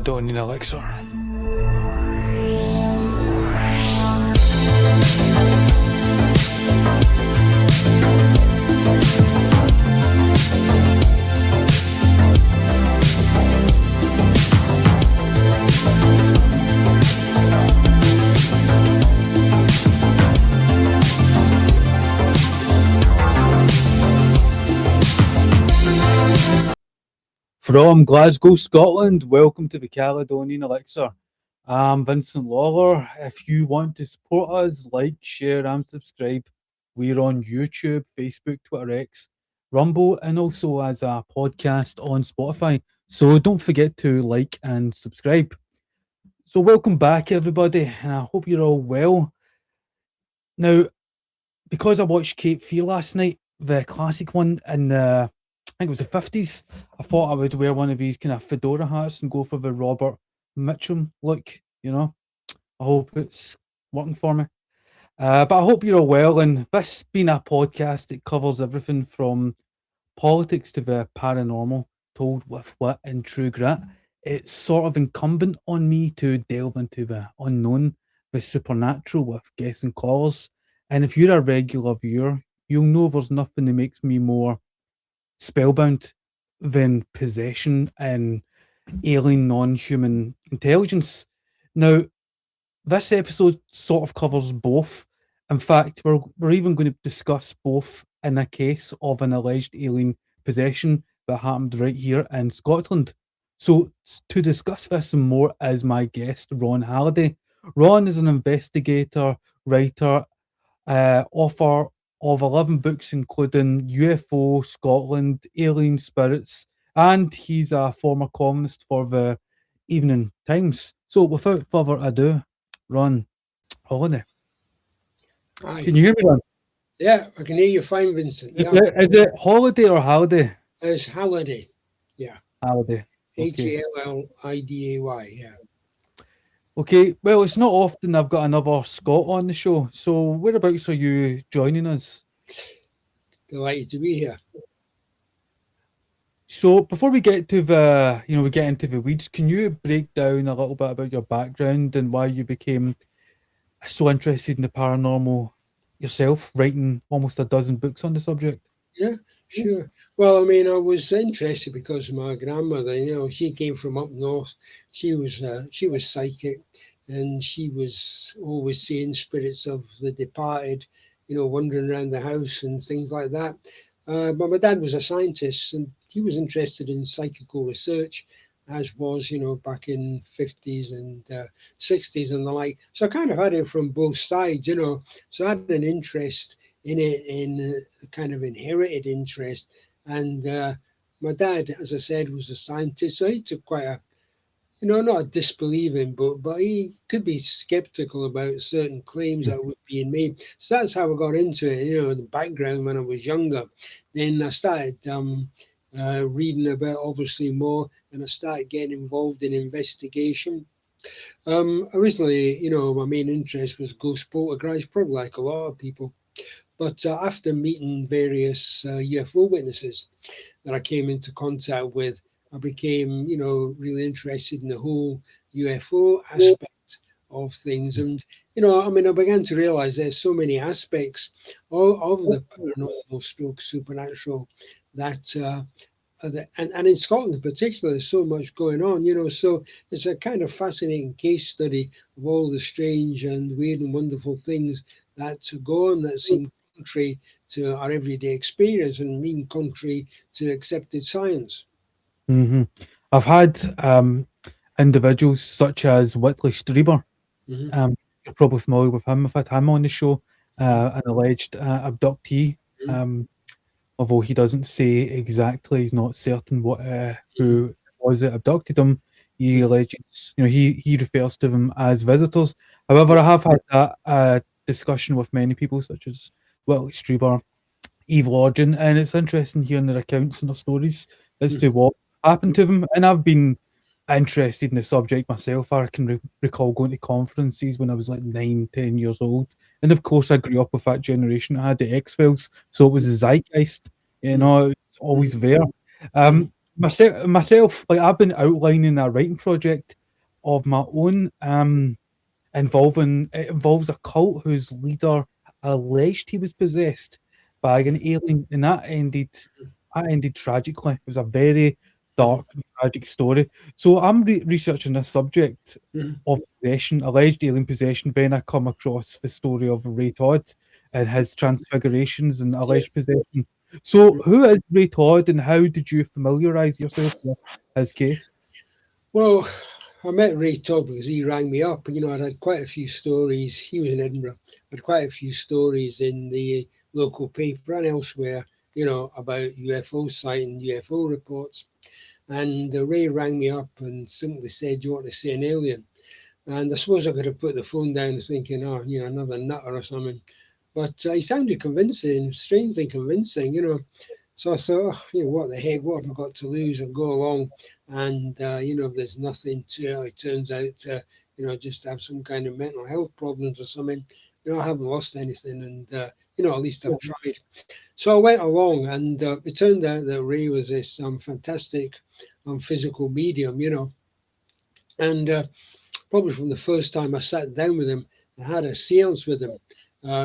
Caledonian Elixir. From Glasgow, Scotland, welcome to the Caledonian Elixir. I'm Vincent Lawler. If you want to support us, like, share, and subscribe. We're on YouTube, Facebook, Twitter X, Rumble, and also as a podcast on Spotify. So don't forget to like and subscribe. So welcome back, everybody, and I hope you're all well. Now, because I watched Cape Fear last night, the classic one in the, I think it was the 50s, I thought I would wear one of these kind of fedora hats and go for the Robert Mitchum look, you know. I hope it's working for me. But I hope you're all well, and this being a podcast, it covers everything from politics to the paranormal, told with wit and true grit. It's sort of incumbent on me to delve into the unknown, the supernatural with guests and callers. And if you're a regular viewer, you'll know there's nothing that makes me more spellbound than possession and alien non-human intelligence. Now, this episode sort of covers both. In fact, we're even going to discuss both in a case of an alleged alien possession that happened right here in Scotland. So to discuss this and more is my guest, Ron Halliday. Ron is an investigator, writer, author of 11 books, including UFO, Scotland, Alien Spirits, and he's a former columnist for the Evening Times. So without further ado, Ron Halliday. Hi. Can you hear me, Ron? Yeah, I can hear you fine, Vincent. Is it Holiday or Halliday? It's Halliday. Yeah. Halliday. Okay. Halliday, yeah. Okay, well, it's not often I've got another Scot on the show. So whereabouts are you joining us? Delighted to be here. So before we get to the, we get into the weeds, can you break down a little bit about your background and why you became so interested in the paranormal yourself, writing almost a dozen books on the subject? Yeah, sure. Well, I mean, I was interested because my grandmother, she came from up north. She was psychic, and she was always seeing spirits of the departed, wandering around the house and things like that. But my dad was a scientist, and he was interested in psychical research, as was, back in 50s and 60s and the like. So I kind of had it from both sides, So I had an interest in it, in a kind of inherited interest. And my dad, as I said, was a scientist, so he took quite a, not a disbelieving, but he could be skeptical about certain claims that were being made. So that's how I got into it, the background when I was younger. Then I started reading about obviously more, and I started getting involved in investigation. Originally, my main interest was ghost poltergeist, probably like a lot of people. But after meeting various UFO witnesses that I came into contact with, I became, really interested in the whole UFO aspect of things. And, I began to realize there's so many aspects of the paranormal stroke supernatural that, and in Scotland in particular, there's so much going on, so it's a kind of fascinating case study of all the strange and weird and wonderful things that go on that seem contrary to our everyday experience and even contrary to accepted science. Mm-hmm. I've had individuals such as Whitley Strieber. Mm-hmm. You're probably familiar with him. I've had him on the show, an alleged abductee. Although he doesn't say exactly, he's not certain what who was it abducted him. He alleges, he refers to them as visitors. However, I have had a discussion with many people, such as Whitley Strieber, Eve Lodgen, and it's interesting hearing their accounts and their stories as to what happened to them. And I've been interested in the subject myself. I can recall going to conferences when I was like 9, 10 years old. And of course, I grew up with that generation. I had the X-Files, so it was the zeitgeist, it's always there. myself, like I've been outlining a writing project of my own, it involves a cult whose leader alleged he was possessed by an alien, and that ended tragically. It was a very Mhm. dark and tragic story. So I'm researching this subject Mhm. of possession, alleged alien possession. Then I come across the story of Ray Todd and his transfigurations and Yeah. alleged possession. So who is Ray Todd, and how did you familiarize yourself with his case? Well, I met Ray Todd because he rang me up. You know, I'd had quite a few stories. He was in Edinburgh. I had quite a few stories in the local paper and elsewhere, you know, about UFO sighting, UFO reports. And Ray rang me up and simply said, "Do you want to see an alien?" And I suppose I could have put the phone down thinking, oh, you know, another nutter or something. But he sounded convincing, strangely convincing, you know. So I thought, oh, you know, what the heck, what have I got to lose? And go along. And, you know, if there's nothing to it, it turns out, you know, just have some kind of mental health problems or something. You know, I haven't lost anything. And, you know, at least I've tried. So I went along, and it turned out that Ray was this fantastic physical medium, you know. And probably from the first time I sat down with him and had a seance with him,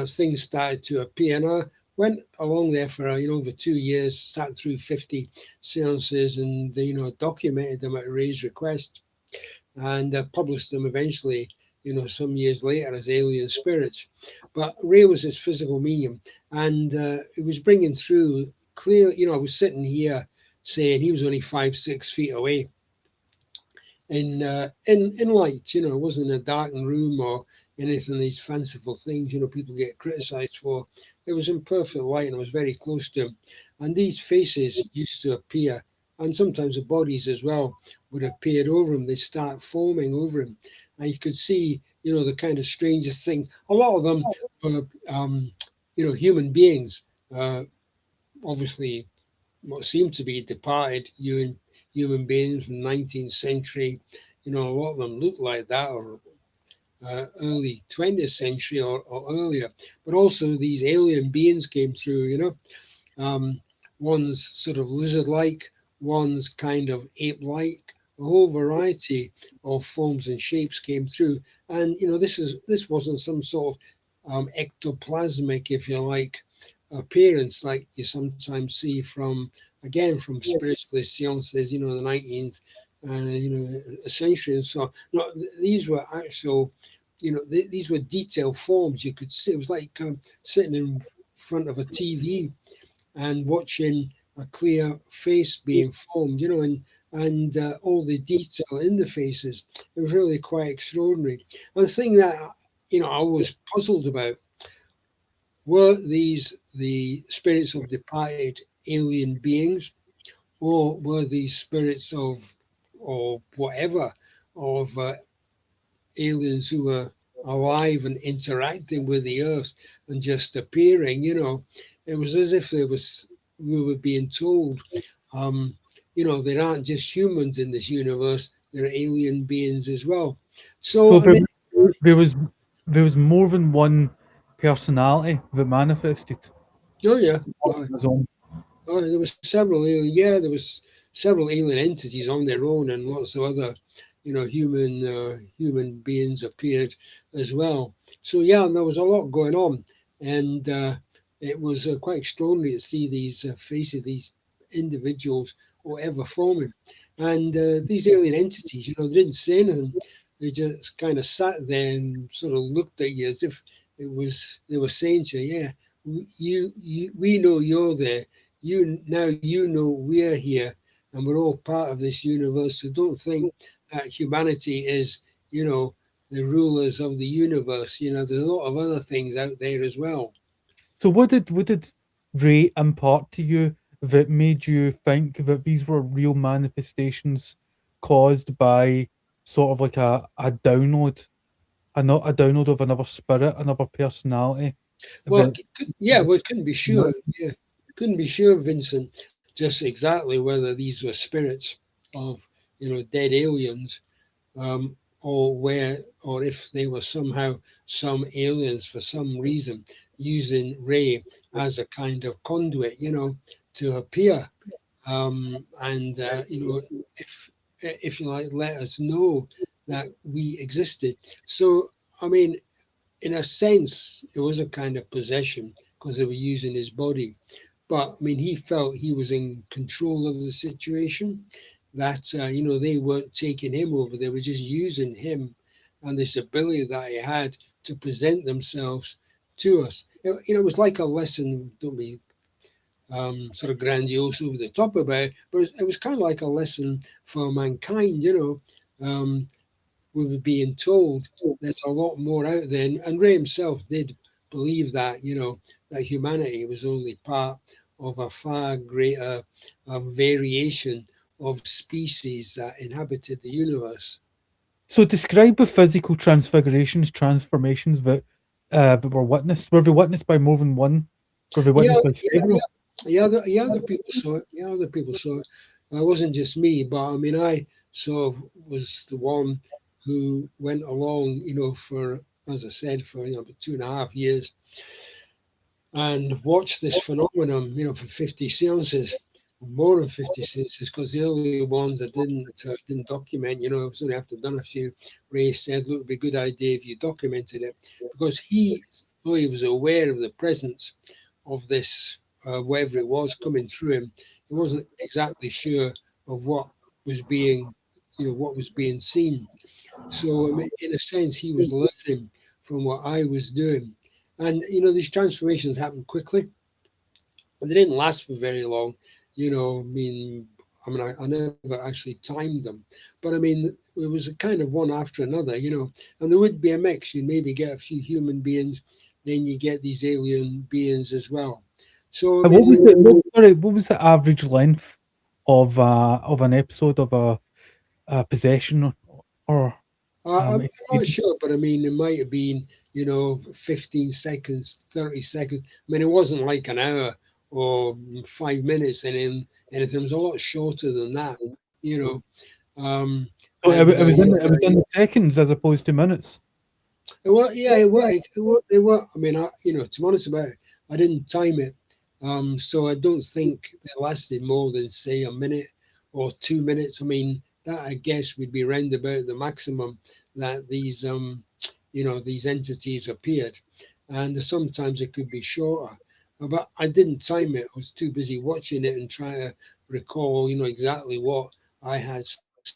things started to appear. And I went along there for you know over 2 years, sat through 50 seances, and you know documented them at Ray's request, and published them eventually. You know, some years later as Alien Spirits. But Ray was his physical medium, and it was bringing through clear. You know, I was sitting here saying he was only 5, 6 feet away in light. You know, it wasn't a darkened room or anything of these fanciful things. You know, people get criticised for. It was in perfect light, and I was very close to him. And these faces used to appear, and sometimes the bodies as well would appear over him. They start forming over him, and you could see, you know, the kind of strangest things. A lot of them were, you know, human beings. Uh, Obviously what seemed to be departed human beings from the 19th century. You know, a lot of them look like that, or early 20th century or earlier. But also these alien beings came through, you know. One's sort of lizard like, one's kind of ape like. A whole variety of forms and shapes came through. And, you know, this wasn't some sort of ectoplasmic, if you like, appearance like you sometimes see from, again, from spiritualist seances, you know, the 19th, you know, century and so on. No, these were actual, you know, these were detailed forms. You could see it was like sitting in front of a TV and watching a clear face being formed, you know, and all the detail in the faces. It was really quite extraordinary. And the thing that you know I was puzzled about were these the spirits of departed alien beings, or were these spirits of or whatever of aliens who were alive and interacting with the earth and just appearing, you know. It was as if there was we were being told, um, you know, there aren't just humans in this universe, there are alien beings as well. So So I mean, there was there was more than one personality that manifested oh yeah, on his own. there was several alien, yeah, there was several alien entities on their own, and lots of other, you know, human beings appeared as well. So yeah, there was a lot going on, and it was quite extraordinary to see these faces, these individuals, whatever forming, and these alien entities. You know, they didn't say anything. They just kind of sat there and sort of looked at you as if it was they were saying to you, "Yeah, we know you're there. You know we're here, and we're all part of this universe. So don't think that humanity is, you know, the rulers of the universe. You know, there's a lot of other things out there as well." So what did Ray impart to you that made you think that these were real manifestations caused by sort of like a download, a download of another spirit, another personality Well, that yeah, we couldn't be sure. Yeah, couldn't be sure, Vincent, just exactly whether these were spirits of, you know, dead aliens, or where, or if they were somehow some aliens for some reason using Ray as a kind of conduit, you know, to appear. and if you like, let us know that we existed. So, I mean, in a sense, it was a kind of possession because they were using his body. But I mean, he felt he was in control of the situation. That they weren't taking him over; they were just using him and this ability that he had to present themselves to us. It was like a lesson. Don't be sort of grandiose over the top about it, but it was kind of like a lesson for mankind. We were being told there's a lot more out there, and Ray himself did believe that that humanity was only part of a far greater variation of species that inhabited the universe. So describe the physical transfigurations, transformations that were witnessed. Were they witnessed by more than one? Were they Yeah, witnessed by yeah, several? yeah. Other people saw it. Yeah, other people saw it. It wasn't just me, but I mean, I sort of was the one who went along, for, as I said, for about 2.5 years, and watched this phenomenon, for 50 seances, more than 50 seances, because the earlier ones I didn't document. I was only after done a few. Ray said, "Look, it'd be a good idea if you documented it," because though he was aware of the presence of this, whatever it was coming through him, he wasn't exactly sure of what was being seen. So, I mean, in a sense, he was learning from what I was doing. And, these transformations happened quickly, but they didn't last for very long. I never actually timed them. But I mean, it was a kind of one after another. And there would be a mix. You'd maybe get a few human beings, then you get these alien beings as well. So, I What mean, was the sorry, what was the average length of an episode of a possession or I'm not experience? sure, but I mean, it might have been, 15 seconds, 30 seconds. I mean, it wasn't like an hour or 5 minutes, and it was a lot shorter than that, you know. Um, So and it was in the seconds as opposed to minutes. yeah, it was. I mean, to be honest about it, I didn't time it, so I don't think it lasted more than say a minute or 2 minutes. I mean, that I guess would be round about the maximum that these entities appeared, and sometimes it could be shorter. But I didn't time it. I was too busy watching it and trying to recall, exactly what I had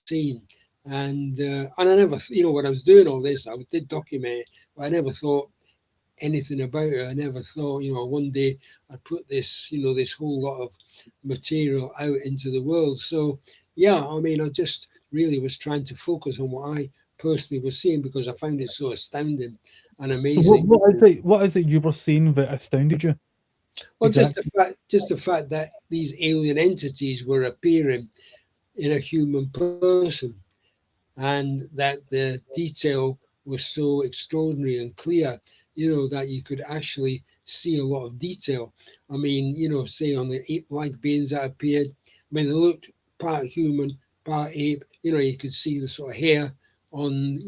seen. And I never, when I was doing all this, I did document it, but I never thought anything about it. I never thought, one day I'd put this whole lot of material out into the world. So, yeah, I mean, I just really was trying to focus on what I personally was seeing because I found it so astounding and So amazing. what is it you were seeing that astounded you? Well, Exactly. just the fact that these alien entities were appearing in a human person, and that the detail was so extraordinary and clear, that you could actually see a lot of detail. I mean, say on the ape-like beings that appeared, I mean, they looked part human, part ape. You could see the sort of hair on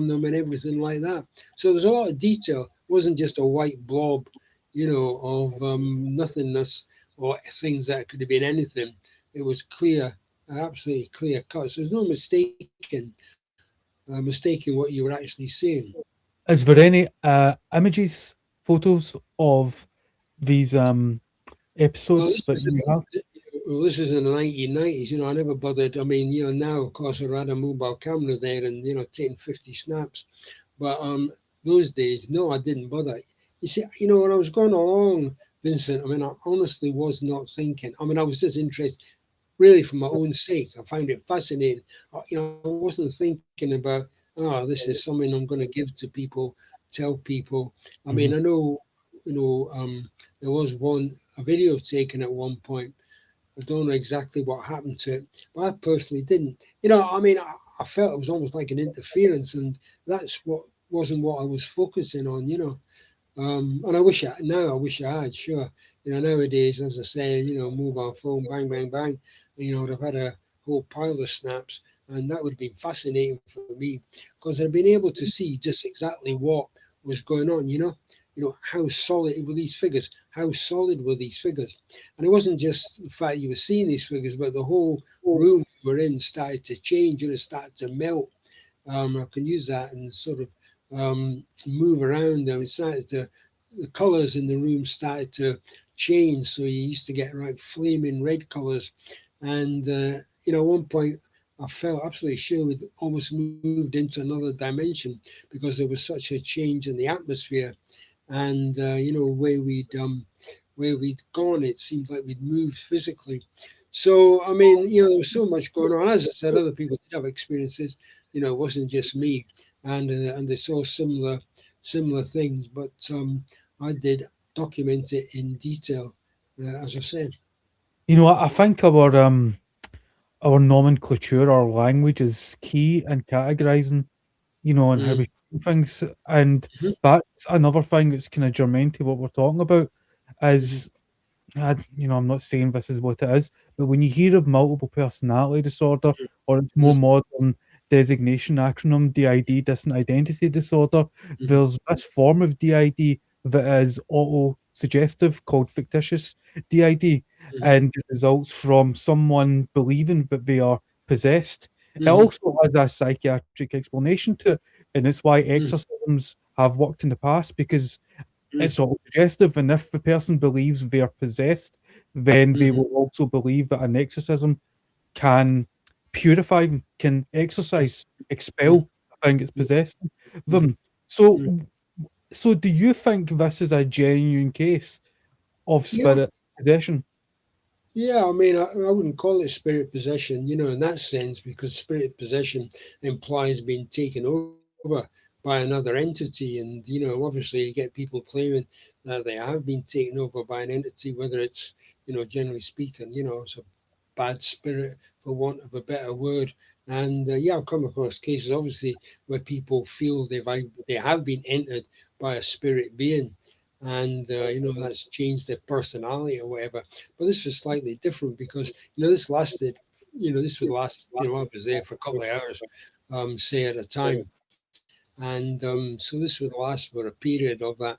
them and everything like that. So there's a lot of detail. It wasn't just a white blob, of nothingness or things that could have been anything. It was clear, absolutely clear cut. So there's no mistaking what you were actually seeing. Is there any images, photos of these Well, episodes that you have? this is in the 1990s. I never bothered. I mean, now of course I had a mobile camera there and taking 50 snaps. But those days, no, I didn't bother. You see, when I was going along, Vincent, I mean, I honestly was not thinking. I mean, I was just interested, really, for my own sake. I found it fascinating. I wasn't thinking about, this is something I'm going to give to people, tell people. I mean, I Mhm. know, there was a video taken at one point. I don't know exactly what happened to it, but I personally didn't. I mean, I felt it was almost like an interference, and that's what wasn't what I was focusing on. And I wish I had, sure. Nowadays, as I say, mobile phone, bang, bang, bang, I'd have had a whole pile of snaps, and that would have been fascinating for me because I'd been able to see just exactly what was going on. how solid were these figures? How solid were these figures? And it wasn't just the fact you were seeing these figures, but the whole room you were in started to change and it started to melt. I can use that and sort of move around. And it started to, the colors in the room started to change. So you used to get like flaming red colors. And, at one point, I felt absolutely sure we'd almost moved into another dimension because there was such a change in the atmosphere. And, where we'd gone, it seemed like we'd moved physically. So, I mean, there was so much going on. As I said, other people did have experiences. It wasn't just me, and they saw similar things. But I did document it in detail, as I said. I think our nomenclature, our language is key in categorizing, and how Mm, we see things. And mhm, that's another thing that's kind of germane to what we're talking about mhm, is I'm not saying this is what it is, but when you hear of multiple personality disorder or its more mhm, modern designation acronym DID, distant identity disorder, mhm, there's this form of DID that is auto-suggestive called fictitious DID, mhm, and it results from someone believing that they are possessed. It mhm, also has a psychiatric explanation to it, and it's why mhm, exorcisms have worked in the past because mhm, it's autosuggestive, and if the person believes they're possessed, then they mhm, will also believe that an exorcism can purify them, can exorcise, mhm, expel the thing that's mhm, possessing mhm, them. So, mhm. so do you think this is a genuine case of Yeah, spirit possession? yeah. I mean, I wouldn't call it spirit possession, in that sense, because spirit possession implies being taken over by another entity, and obviously you get people claiming that they have been taken over by an entity, whether it's generally speaking, it's a bad spirit for want of a better word. And yeah, I've come across cases obviously where people feel they have been entered by a spirit being, and that's changed their personality or whatever. But this was slightly different because this lasted, this would last. I was there for a couple of hours, say at a time, and so this would last for a period of that,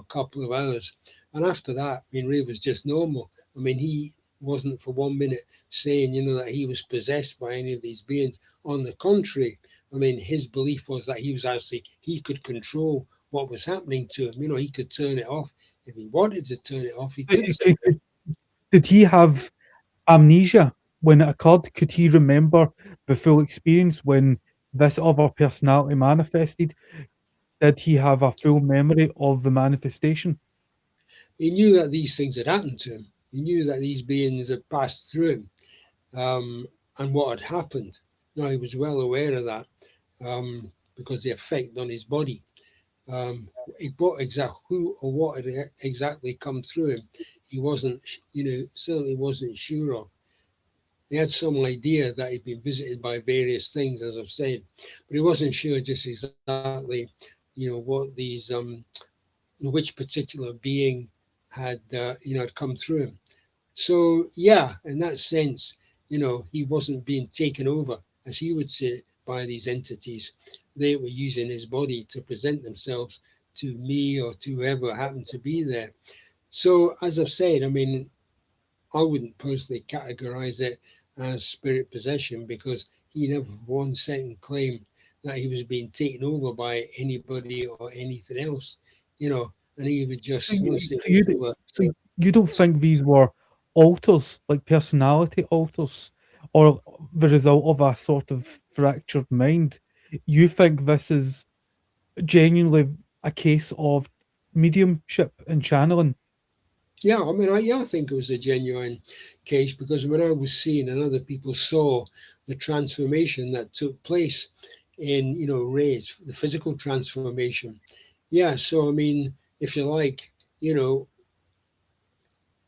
couple of hours. And after that, I mean, Ray was just normal. I mean, he wasn't for 1 minute saying, that he was possessed by any of these beings. On the contrary, I mean, his belief was that he was actually, he could control what was happening to him. He could turn it off. If he wanted to turn it off, he Uh, could turn Could, it off. did he have amnesia when it occurred? Could he remember the full experience when this other personality manifested? Did he have a full memory of the manifestation? He knew that these things had happened to him. He knew that these beings had passed through him, and what had happened. Now, he was well aware of that, because the effect on his body. What exact who or what had exactly come through him, he wasn't, certainly wasn't sure of. He had some idea that he'd been visited by various things, as I've said, but he wasn't sure just exactly, what these, which particular being had, had come through him. So yeah, in that sense, he wasn't being taken over, as he would say, by these entities. They were using his body to present themselves to me or to whoever happened to be there. So as I've said, I mean, I wouldn't personally categorize it as spirit possession because he never for 1 second claimed that he was being taken over by anybody or anything else, and he would So just once you, they so took you, over. so you don't think these were alters, like personality alters, or the result of a sort of fractured mind? You think this is genuinely a case of mediumship and channeling? Yeah, I mean, I think it was a genuine case because when I was seeing and other people saw the transformation that took place in, Ray's, the physical transformation. Yeah, so I mean, if you like, you know,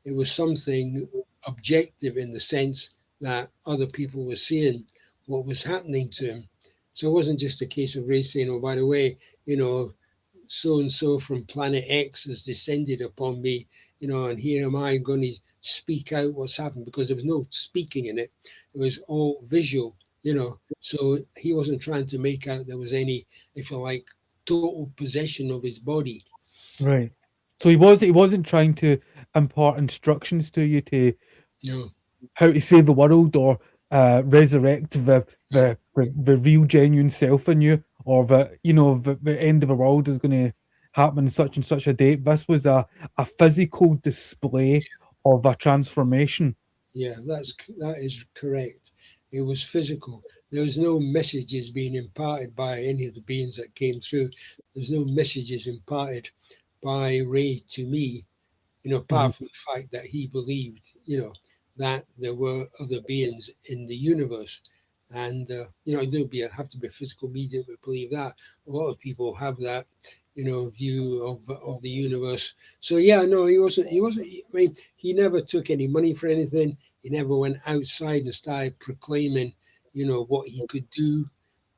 it was something objective in the sense that other people were seeing what was happening to him. So it wasn't just a case of Ray saying, oh, by the way, you know, so and so from planet X has descended upon me, and here am I going to speak out what's happened because there was no speaking in it. It was all visual. So he wasn't trying to make out there was any, if you like, total possession of his body. Right. So he wasn't trying to impart instructions to you to No, how to save the world or resurrect the real genuine self in you, or that the end of the world is going to happen on such and such a date. This was a physical display of a transformation. yeah, that is correct. It was physical. There was no messages being imparted by any of the beings that came through. There's no messages imparted by Ray to me, Mhm. apart from the fact that he believed, that there were other beings in the universe. And, there'll have to be a physical medium to believe that. A lot of people have that, view of the universe. So yeah, no, he wasn't, I mean, he never took any money for anything. He never went outside and started proclaiming, what he could do,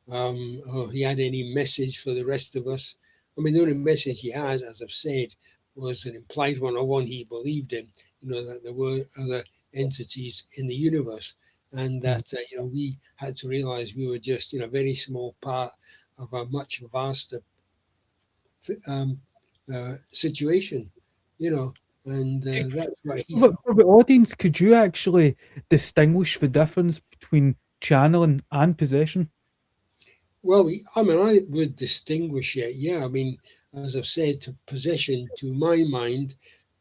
or he had any message for the rest of us. I mean, the only message he had, as I've said, was an implied one or one he believed in, that there were other entities in the universe, and Mhm. that, we had to realize we were just, a very small part of a much vaster um, situation, you know, and that's what So he for the audience, could you actually distinguish the difference between channeling and possession? Well, I mean, I would distinguish it. Yeah, I mean, as I've said, to possession, to my mind,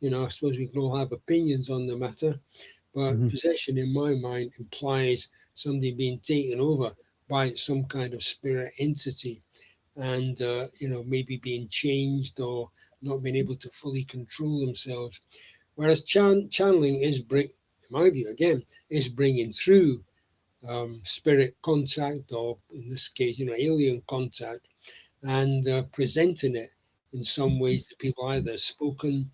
I suppose we can all have opinions on the matter, but Mhm. possession, in my mind, implies somebody being taken over by some kind of spirit entity, and maybe being changed or not being able to fully control themselves. Whereas channeling is in my view, again, is bringing through spirit contact, or in this case, alien contact, and presenting it in some ways to people, either spoken,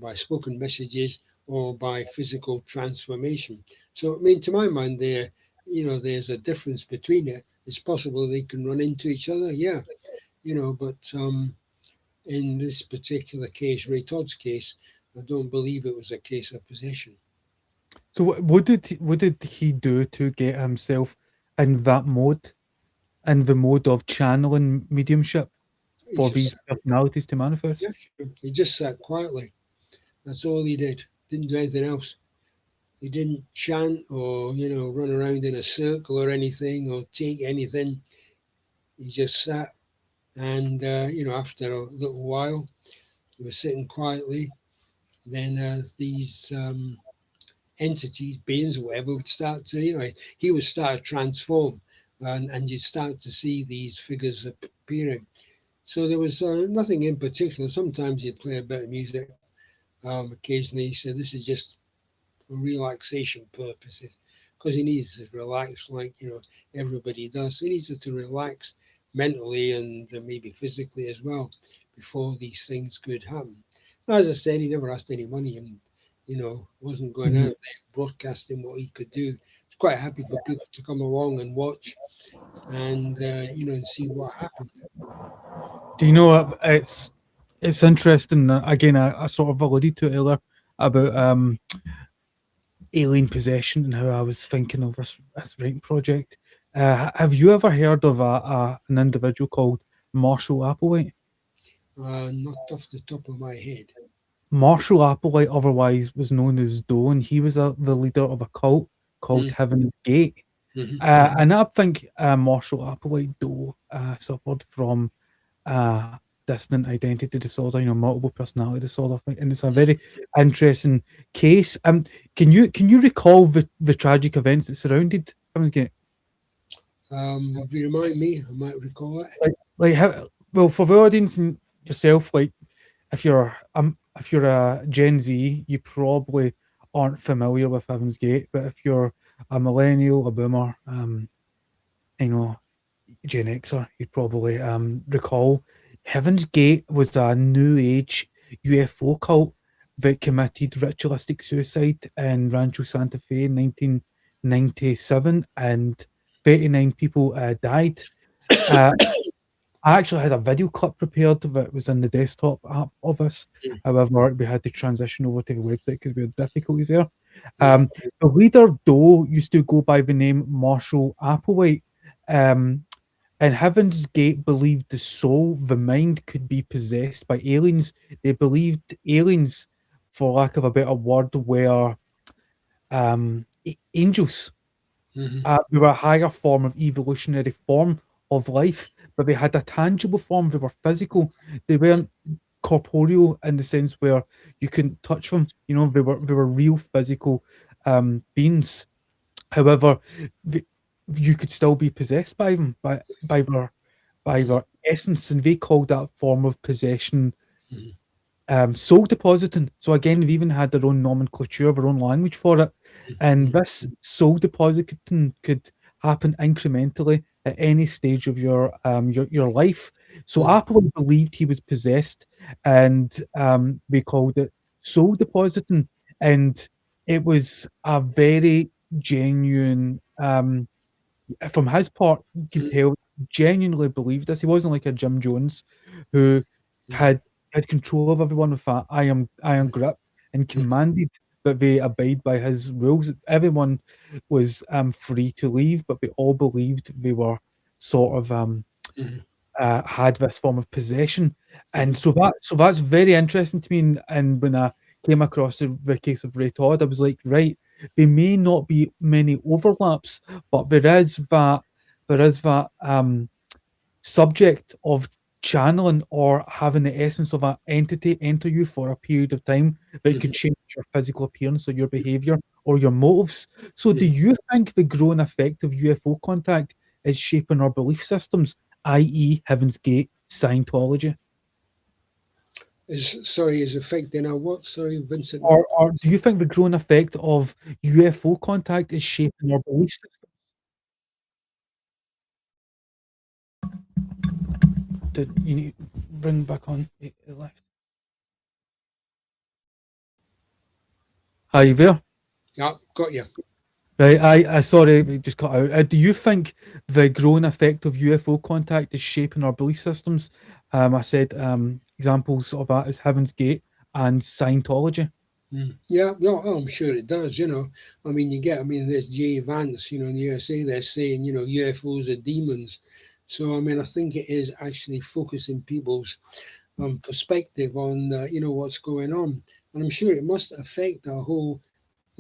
by spoken messages or by physical transformation. So, I mean, to my mind, there's a difference between it. It's possible they can run into each other, yeah, but in this particular case, Ray Todd's case, I don't believe it was a case of possession. So what did he do to get himself in that mode, in the mode of channeling mediumship He for just, these personalities to yeah, manifest? sure. He just sat quietly. That's all he did. Didn't do anything else. He didn't chant or, run around in a circle or anything or take anything. He just sat. And, after a little while, he was sitting quietly. Then these entities, beings, or whatever, would start to, he would start to transform. And you'd start to see these figures appearing. So there was nothing in particular. Sometimes he'd play a bit of music. Occasionally, he said, "This is just for relaxation purposes," because he needs to relax like everybody does. So he needs to relax mentally and maybe physically as well before these things could happen. As I said, he never asked any money, and wasn't going Mhm. out there broadcasting what he could do. He's quite happy for people to come along and watch and and see what happened. Do you know what? It's interesting. Again, I sort of alluded to it earlier about alien possession and how I was thinking of this writing project. Have you ever heard of an individual called Marshall Applewhite? Not off the top of my head. Marshall Applewhite, otherwise was known as Doe, he was the leader of a cult called Mm-hmm. Heaven's Gate. And I think Marshall Applewhite Doe suffered from uh, distant identity disorder, multiple personality disorder, and it's a very interesting case. Can you recall the tragic events that surrounded Heaven's Gate? If you remind me, I might recall it. Like how, well, for the audience and yourself, like if you're a Gen Z, you probably aren't familiar with Heaven's Gate, but if you're a millennial, a boomer, you know, Gen Xer, you'd probably recall Heaven's Gate was a new age UFO cult that committed ritualistic suicide in Rancho Santa Fe in 1997, and 39 people died. Uh, I actually had a video clip prepared that was in the desktop app of us. However, we had to transition over to the website because we had difficulties there. Yeah. The leader, Doe, used to go by the name Marshall Applewhite. Um, And Heaven's Gate believed the soul, the mind, could be possessed by aliens. They believed aliens, for lack of a better word, were angels. Hmm. We were a higher form of evolutionary form of life, but they had a tangible form. They were physical. They weren't corporeal in the sense where you couldn't touch them. You know, they were real physical beings. However, the, you could still be possessed by them, by their essence, and they called that form of possession Hmm. soul depositing. So again, we've even had their own nomenclature, their own language for it. And Hmm. this soul depositing could happen incrementally at any stage of your life. So Hmm. Apple believed he was possessed, and we called it soul depositing. And it was a very genuine from his part, you could Hmm. tell genuinely believed this. He wasn't like a Jim Jones who Hmm. had had control of everyone with that iron grip and Hmm. commanded that they abide by his rules. Everyone was free to leave, but they all believed they were sort of Hmm. had this form of possession, and Hmm. so that's very interesting to me. And when I came across the case of Ray Todd, I was like, right, there may not be many overlaps, but there is that subject of channeling or having the essence of an entity enter you for a period of time that could Hmm. change your physical appearance or your behavior or your motives. So, do you think the growing effect of UFO contact is shaping our belief systems, i.e., Heaven's Gate, Scientology? Is affecting our what? Sorry, Vincent. Or do you think the growing effect of UFO contact is shaping our belief systems? Did you need bring back on it left? Are you there? Yeah, got you. Right, I sorry, it just cut out. Do you think the growing effect of UFO contact is shaping our belief systems? I said examples of that is Heaven's Gate and Scientology. Mm. Yeah, well, I'm sure it does. I mean, I mean, there's Jay Vance, in the USA, they're saying, UFOs are demons. So, I mean, I think it is actually focusing people's perspective on, what's going on. And I'm sure it must affect our whole,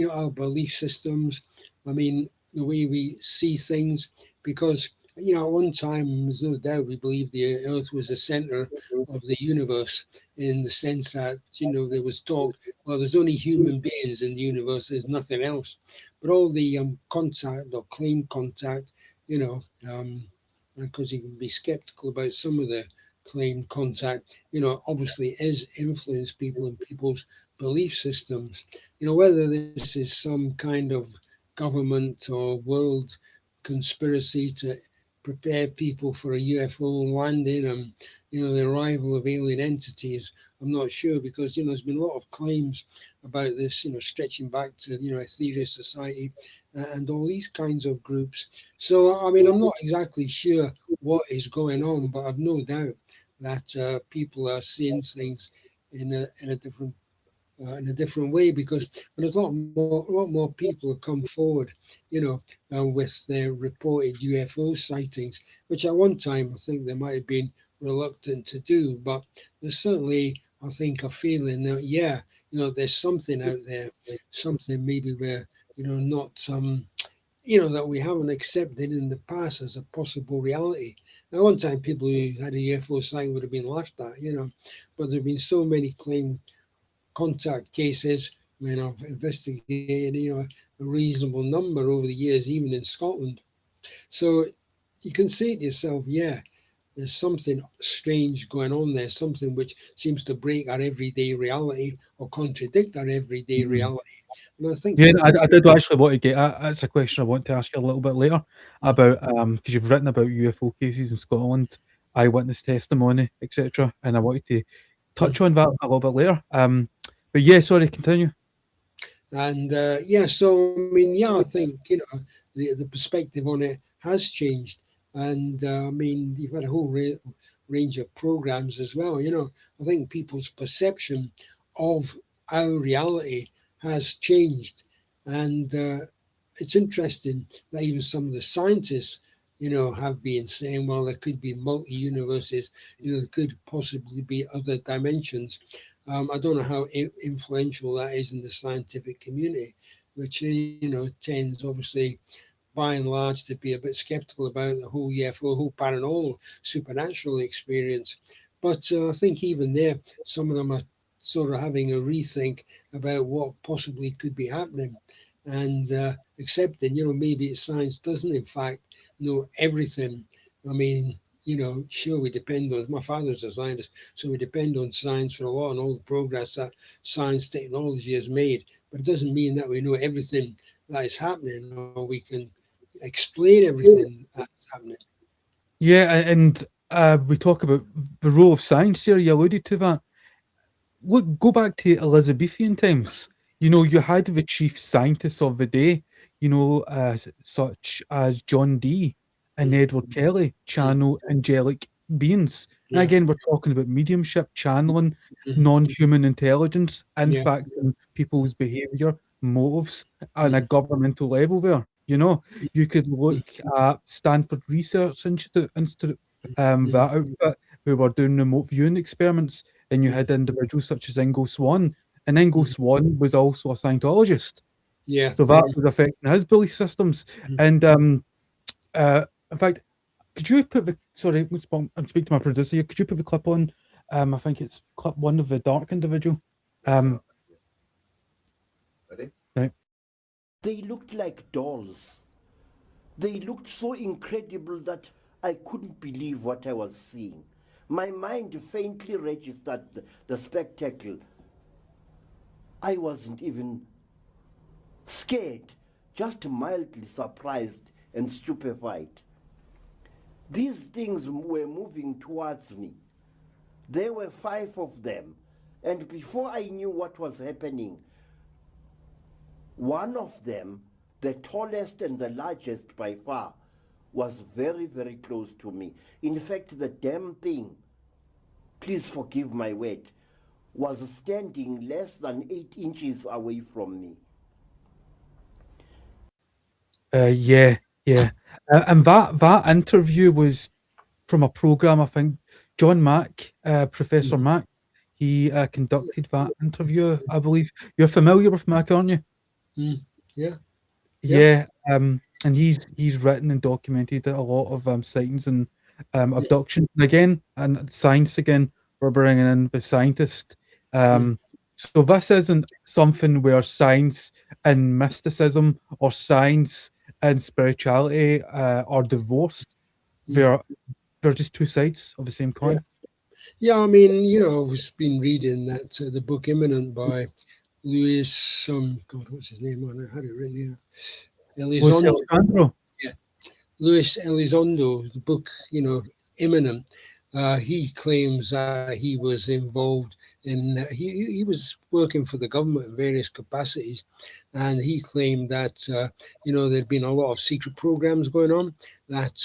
our belief systems. I mean, the way we see things, because, at one time, there's no doubt we believed the Earth was the center of the universe in the sense that, there was talk, well, there's only human beings in the universe, there's nothing else. But all the contact or claim contact, you know, um, because you can be skeptical about some of the claimed contact, obviously is influence people and people's belief systems. Whether this is some kind of government or world conspiracy to prepare people for a UFO landing and the arrival of alien entities, I'm not sure because there's been a lot of claims about this, stretching back to Ethereal Society and all these kinds of groups. So I mean, I'm not exactly sure what is going on, but I've no doubt that people are seeing things in a different way because there's a lot more people have come forward, you know, with their reported UFO sightings, which at one time I think they might have been reluctant to do, but there's certainly I think a feeling that there's something out there, something maybe we're not that we haven't accepted in the past as a possible reality. At one time, people who had a UFO sighting would have been laughed at, but there have been so many claimed contact cases. I mean, I've investigated, a reasonable number over the years, even in Scotland. So you can say to yourself, yeah, there's something strange going on there, something which seems to break our everyday reality or contradict our everyday reality. And I think Yeah, people, I did actually want to get that's a question I want to ask you a little bit later mm, about because you've written about UFO cases in Scotland, eyewitness testimony, etc. And I wanted to touch mm, on that a little bit later. But yeah, sorry, continue. and yeah, so I mean, yeah, I think the perspective on it has changed, and I mean, you've had a whole range of programs as well. I think people's perception of our reality has changed, and it's interesting that even some of the scientists have been saying, well, there could be multi-universes, there could possibly be other dimensions. I don't know how influential that is in the scientific community, which, tends obviously by and large to be a bit skeptical about the whole UFO, whole paranormal, supernatural experience. But I think even there, some of them are sort of having a rethink about what possibly could be happening, and accepting, maybe science doesn't in fact know everything. I mean, sure, we depend on, my father's a scientist, so we depend on science for a lot and all the progress that science technology has made. But it doesn't mean that we know everything that is happening, or we can explain everything that's happening. Yeah, and we talk about the role of science here. You alluded to that. Look, go back to Elizabethan times. You had the chief scientists of the day, such as John Dee and Mm, Edward Kelly, mm, channel angelic beings. And yeah. again, we're talking about mediumship, channeling, Mm, non-human intelligence, yeah. impacting people's behavior, motives on a Mm, governmental level there. You could look mm, at Stanford Research Institute, mm, that outfit who were doing remote viewing experiments, and you mm, had individuals such as Ingo Swann, and Ingo mm, Swann was also a Scientologist, yeah. so that was affecting his belief systems. Mm, And in fact, could you put the sorry, I'm speaking to my producer here. Could you put the clip on? I think it's clip one of the dark individual. Um, right. They looked like dolls. They looked so incredible that I couldn't believe what I was seeing. My mind faintly registered the spectacle. I wasn't even scared, just mildly surprised and stupefied. These things were moving towards me. There were 5 of them, and before I knew what was happening, one of them, the tallest and the largest by far, was very, very close to me. In fact, the damn thing, please forgive my word, was standing less than 8 inches away from me. Yeah, yeah. And that interview was from a program. I think John Mack, Professor mm, Mack, he conducted that interview. I believe you're familiar with Mack, aren't you? mm, yeah. Yeah. Yeah, and he's written and documented a lot of sightings and Mm, abductions. And again, and science again, we're bringing in the scientist. mm, So this isn't something where science and mysticism or science and spirituality are divorced. mm, They're just two sides of the same yeah. coin. Yeah, I mean, I've been reading that the book Imminent by Louis, God, what's his name on it? I had it written here. Luis Elizondo. Alejandro Yeah, Luis Elizondo, the book, Imminent. He claims that he was involved in, he was working for the government in various capacities, and he claimed that, there'd been a lot of secret programs going on, that,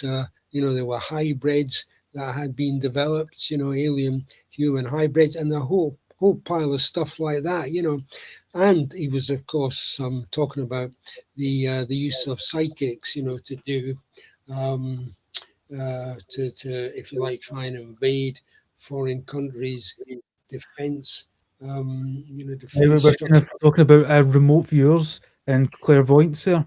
there were hybrids that had been developed, alien human hybrids, and the whole pile of stuff like that, and he was, of course, talking about the use of psychics, to do um, if you like, try and invade foreign countries' defense, we defense were kind structure of talking about remote viewers and clairvoyance there.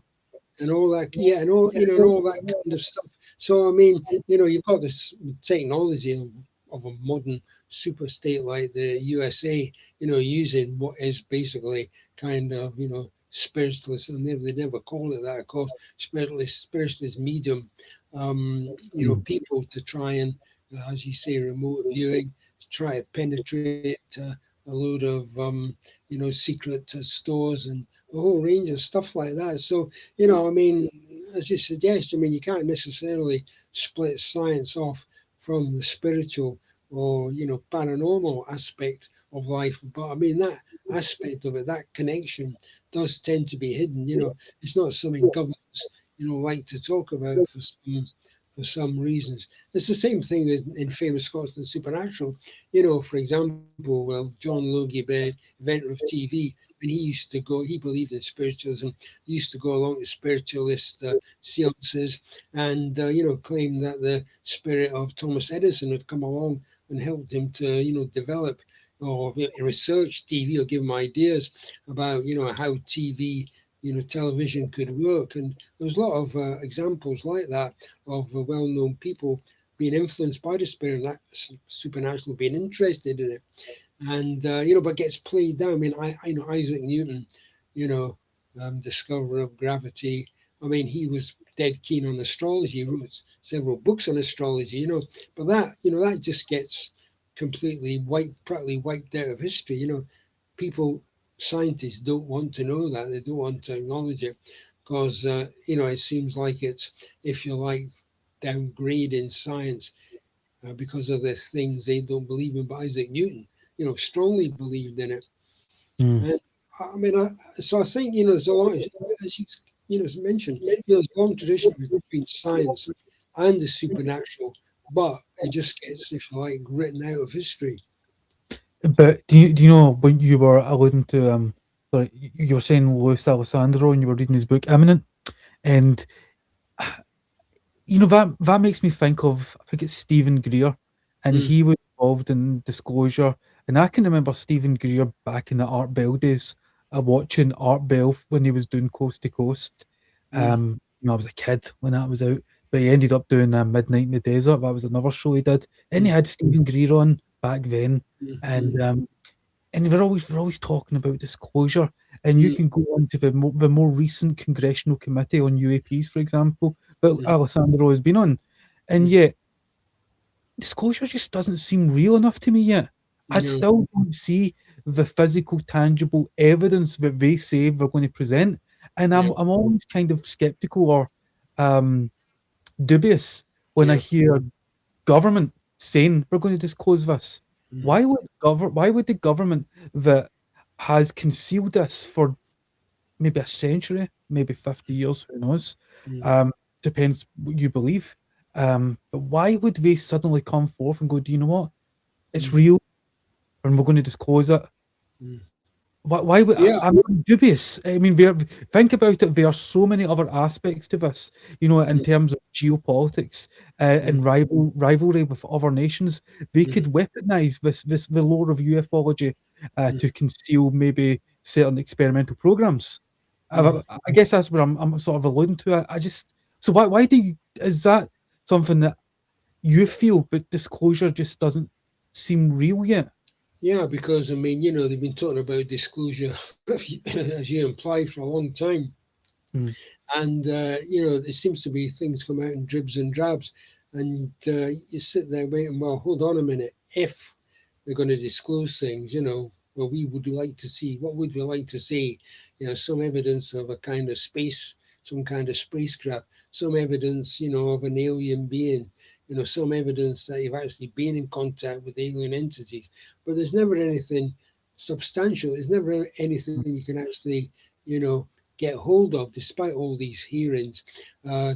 and all that. Yeah, and all that kind of stuff. So I mean, you've got this technology of a modern super state like the USA, using what is basically kind of spiritualist, and they never call it that, of course, spiritualist medium, people to try and, as you say, remote viewing, to try to penetrate a load of secret stores and a whole range of stuff like that. So I mean, as you suggest, I mean, you can't necessarily split science off from the spiritual or paranormal aspect of life, but I mean that aspect of it, that connection, does tend to be hidden. It's not something governments like to talk about for some for some reasons. It's the same thing as in famous Scotland Supernatural. For example, well, John Logie, inventor of TV, when he used to go, he believed in spiritualism. He used to go along to spiritualist seances and, claim that the spirit of Thomas Edison had come along and helped him to, develop or research TV or give him ideas about, how TV, television could work. And there's a lot of examples like that of well-known people being influenced by the spirit and supernatural, being interested in it, and but gets played down. I mean, I know Isaac Newton, you know, discoverer of gravity. I mean, he was dead keen on astrology. He wrote several books on astrology, but that just gets completely practically wiped out of history. People, scientists don't want to know that. They don't want to acknowledge it because it seems like it's, if you like, downgrading science because of the things they don't believe in. But Isaac Newton, strongly believed in it. Mm. And I mean, so I think there's a lot, as you mentioned, there's a long tradition between science and the supernatural, but it just gets, if you like, written out of history. But do you know when you were alluding to sorry, you were saying Louis Alessandro and you were reading his book Imminent, and that makes me think of, I think it's Stephen Greer, and Mm, he was involved in disclosure. And I can remember Stephen Greer back in the Art Bell days, watching Art Bell when he was doing Coast to Coast. mm, I was a kid when that was out, but he ended up doing Midnight in the Desert. That was another show he did, and he mm, had Stephen Greer on back then, mm, and mm, we're always talking about disclosure. And you mm, can go on to the more recent Congressional Committee on UAPs, for example, that mm, Alessandro has been on, and mm. yet disclosure just doesn't seem real enough to me yet. I No, still don't see the physical, tangible evidence that they say they're going to present, and I'm yeah, I'm always kind of skeptical or um, dubious when I yeah, hear government saying we're going to disclose this. mm, Why would the government that has concealed this for maybe a century, maybe 50 years, who knows? mm, Um, Depends what you believe. But why would they suddenly come forth and go, do you know what? It's mm, real and we're going to disclose it? mm. Why would Yeah, I'm dubious? I mean, think about it. There are so many other aspects to this, in mm, terms of geopolitics mm, and rivalry with other nations. They mm, could weaponize this the lore of ufology mm, to conceal maybe certain experimental programs. mm. I guess that's what I'm sort of alluding to. I just so why is that something that you feel, but disclosure just doesn't seem real yet? Yeah, because I mean, they've been talking about disclosure, as you implied, for a long time. Mm, And there seems to be things come out in dribs and drabs, and you sit there waiting. Well, hold on a minute. If they're going to disclose things, well, we would like to see. What would we like to see? Some evidence of a kind of space, some kind of spacecraft, some evidence, of an alien being. Some evidence that you've actually been in contact with alien entities. But there's never anything substantial. There's never anything you can actually, you know, get hold of, despite all these hearings,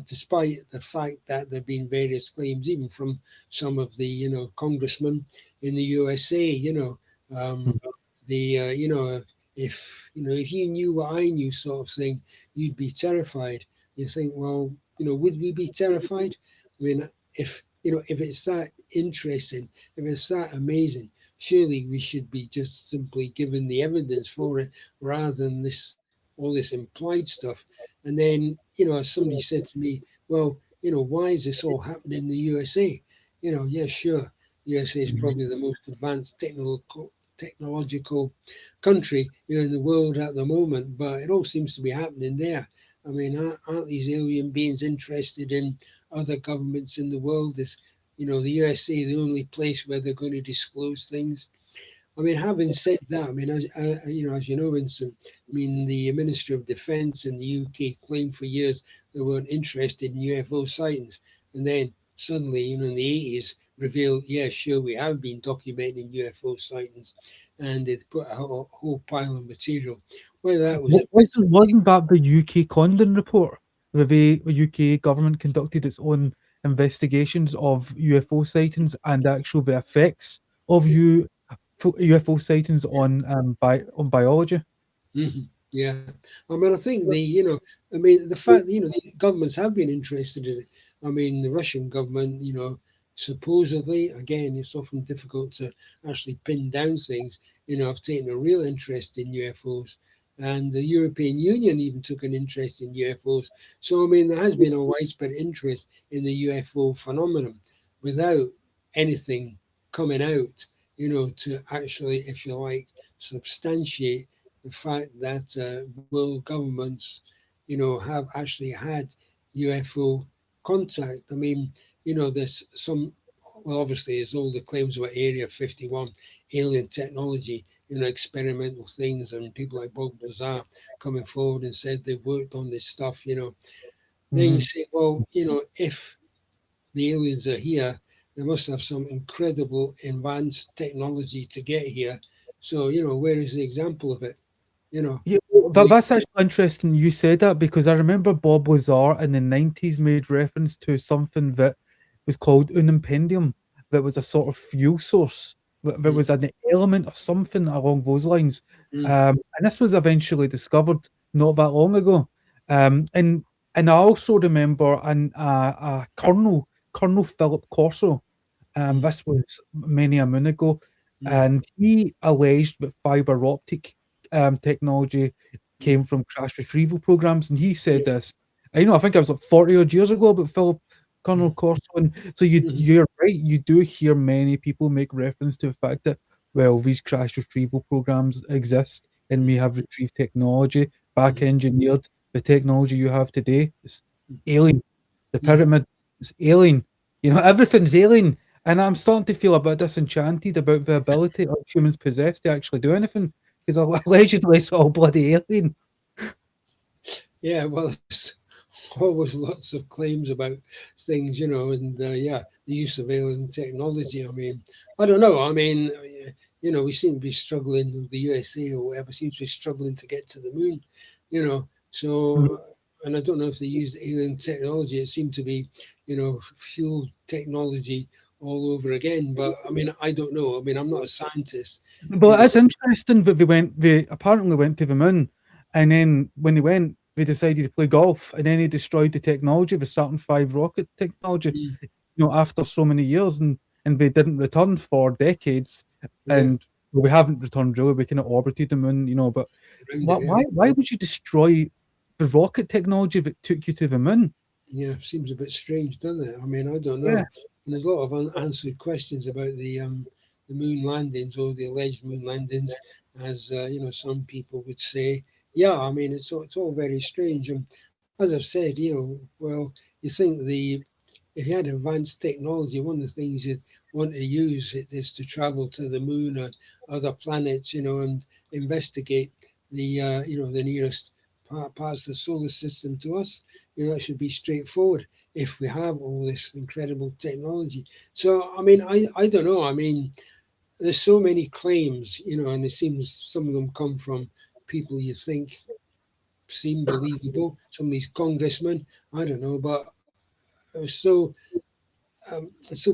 despite the fact that there have been various claims, even from some of the, congressmen in the USA, mm, the, if, if you knew what I knew sort of thing, you'd be terrified. You think, well, would we be terrified? I mean, if it's that interesting, if it's that amazing, surely we should be just simply given the evidence for it rather than all this implied stuff. And then, as somebody said to me, well, why is this all happening in the USA? Yeah, sure. USA is mm. probably the most advanced technological country, in the world at the moment, but it all seems to be happening there. I mean, aren't these alien beings interested in other governments in the world? Is, the USA the only place where they're going to disclose things? I mean, having said that, I mean, as you know, Vincent, I mean, the Minister of Defence in the UK claimed for years they weren't interested in UFO sightings, and then suddenly, in the 80s, revealed, yeah, sure, we have been documenting UFO sightings, and they put a whole pile of material. Whether that was Wasn't that the UK Condon report? The UK government conducted its own investigations of UFO sightings and actual the effects of UFO sightings on biology. Yeah, I mean, I think I mean, the fact the governments have been interested in it. I mean, the Russian government, supposedly, again, it's often difficult to actually pin down things. Have taken a real interest in UFOs, and the European Union even took an interest in UFOs. So, I mean, there has been a widespread interest in the UFO phenomenon, without anything coming out, to actually, if you like, substantiate the fact that world governments, have actually had UFO contact. I mean, there's some, well, obviously, there's all the claims about Area 51, alien technology, experimental things, and people like Bob Lazar coming forward and said they've worked on this stuff. Then you Mhm. say, well, if the aliens are here, they must have some incredible advanced technology to get here. So, where is the example of it? You know, Yeah, we, that's actually interesting you said that because I remember Bob Lazar in the 90s made reference to something that was called unimpendium, that was a sort of fuel source, that mm, was an element or something along those lines. mm, And this was eventually discovered not that long ago. And I also remember Colonel Philip Corso. mm, This was many a moon ago, mm, and he alleged that fiber optic technology mm, came from crash retrieval programs, and he said yeah, this. I think it was like 40 odd years ago, but Philip mm, Colonel Corso. And so you mm, you're right. You do hear many people make reference to the fact that well, these crash retrieval programs exist and may have retrieved technology, back mm, engineered the technology you have today. It's mm, alien. The mm. pyramids, it's alien. Everything's alien. And I'm starting to feel a bit disenchanted about the ability of humans possessed to actually do anything. Because allegedly it's all bloody alien. Yeah, well, there's always lots of claims about things, and yeah, the use of alien technology. I mean, I don't know. I mean, we seem to be struggling, the USA or whatever seems to be struggling to get to the moon, so, and I don't know if they use alien technology. It seemed to be, fuel technology all over again. But I mean, I don't know. I mean, I'm not a scientist, you But know. it's interesting that they apparently went to the moon, and then when they went, they decided to play golf, and then they destroyed the technology, the Saturn V rocket technology, Mm, after so many years, and they didn't return for decades, yeah, and well, we haven't returned really. We kind of orbited the moon, but around why it, yeah. why would you destroy the rocket technology that took you to the moon? Yeah, seems a bit strange, doesn't it? I mean, I don't Yeah. know. And there's a lot of unanswered questions about the moon landings or the alleged moon landings, as some people would say. Yeah, I mean, it's all very strange. And as I've said, well, you think if you had advanced technology, one of the things you'd want to use it is to travel to the moon or other planets, and investigate the nearest parts of the solar system to us. That should be straightforward if we have all this incredible technology. So, I mean, I don't know. I mean, there's so many claims, and it seems some of them come from people you think seem believable. Some of these congressmen, I don't know, but it's so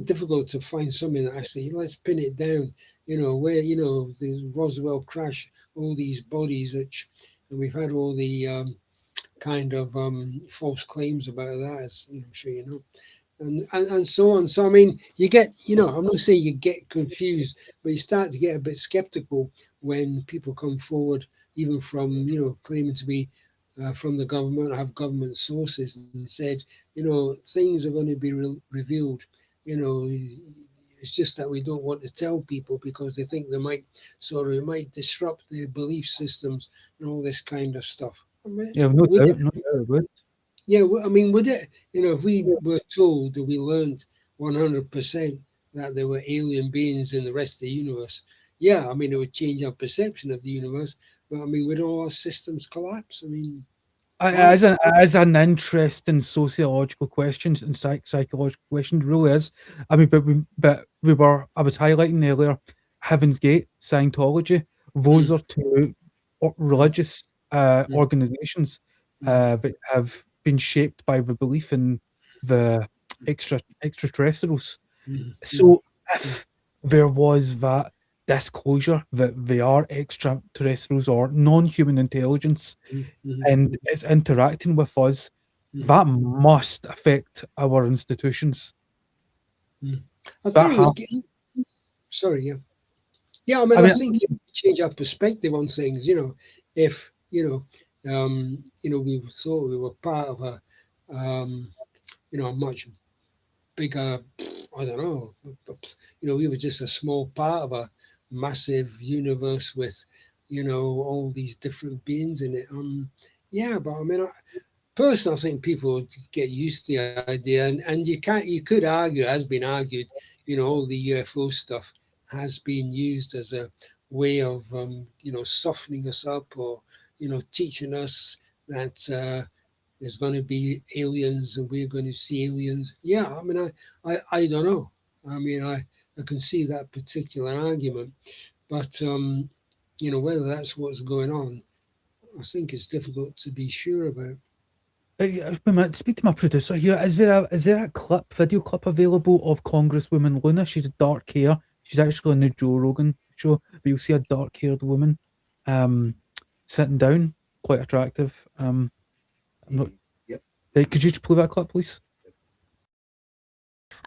difficult to find something that actually let's pin it down. Where the Roswell crash, all these bodies, which and we've had all the kind of false claims about that, as I'm sure you know, and so on. So I mean, you get, I'm not saying you get confused, but you start to get a bit skeptical when people come forward, even from claiming to be from the government, have government sources, and said, things are going to be revealed. You know, it's just that we don't want to tell people because they think they might it might disrupt their belief systems and all this kind of stuff. I mean, Yeah, no would doubt, no doubt it would. yeah, I mean, would it, if we were told that we learned 100% that there were alien beings in the rest of the universe, yeah, I mean, it would change our perception of the universe. But I mean, would all our systems collapse? I mean, why? As an interesting sociological question and psychological question, it really is. I mean, I was highlighting earlier, Heaven's Gate, Scientology. Those Mm, are two mm, religious mm, organizations mm, that have been shaped by the belief in the extraterrestrials. Mm-hmm. So if there was that disclosure that they are extraterrestrials or non-human intelligence Mm-hmm. and it's interacting with us, that must affect our institutions. I That think hap- sorry, yeah. Yeah, I mean, I I mean, think it would change our perspective on things. If we thought we were part of a much bigger, I don't know, we were just a small part of a massive universe with, all these different beings in it. Yeah, but I mean, personally, I think people would get used to the idea, and you could argue, has been argued, all the UFO stuff has been used as a way of, softening us up or, teaching us that there's going to be aliens and we're going to see aliens. Yeah, I mean, I don't know. I mean, I can see that particular argument, but whether that's what's going on, I think it's difficult to be sure about. wait a minute, speak to my producer here. Is there a video clip available of Congresswoman Luna? She's dark hair. She's actually on the Joe Rogan show, but you'll see a dark-haired woman, um, sitting down, quite attractive. I'm not. Yep. Could you just play that clip, please?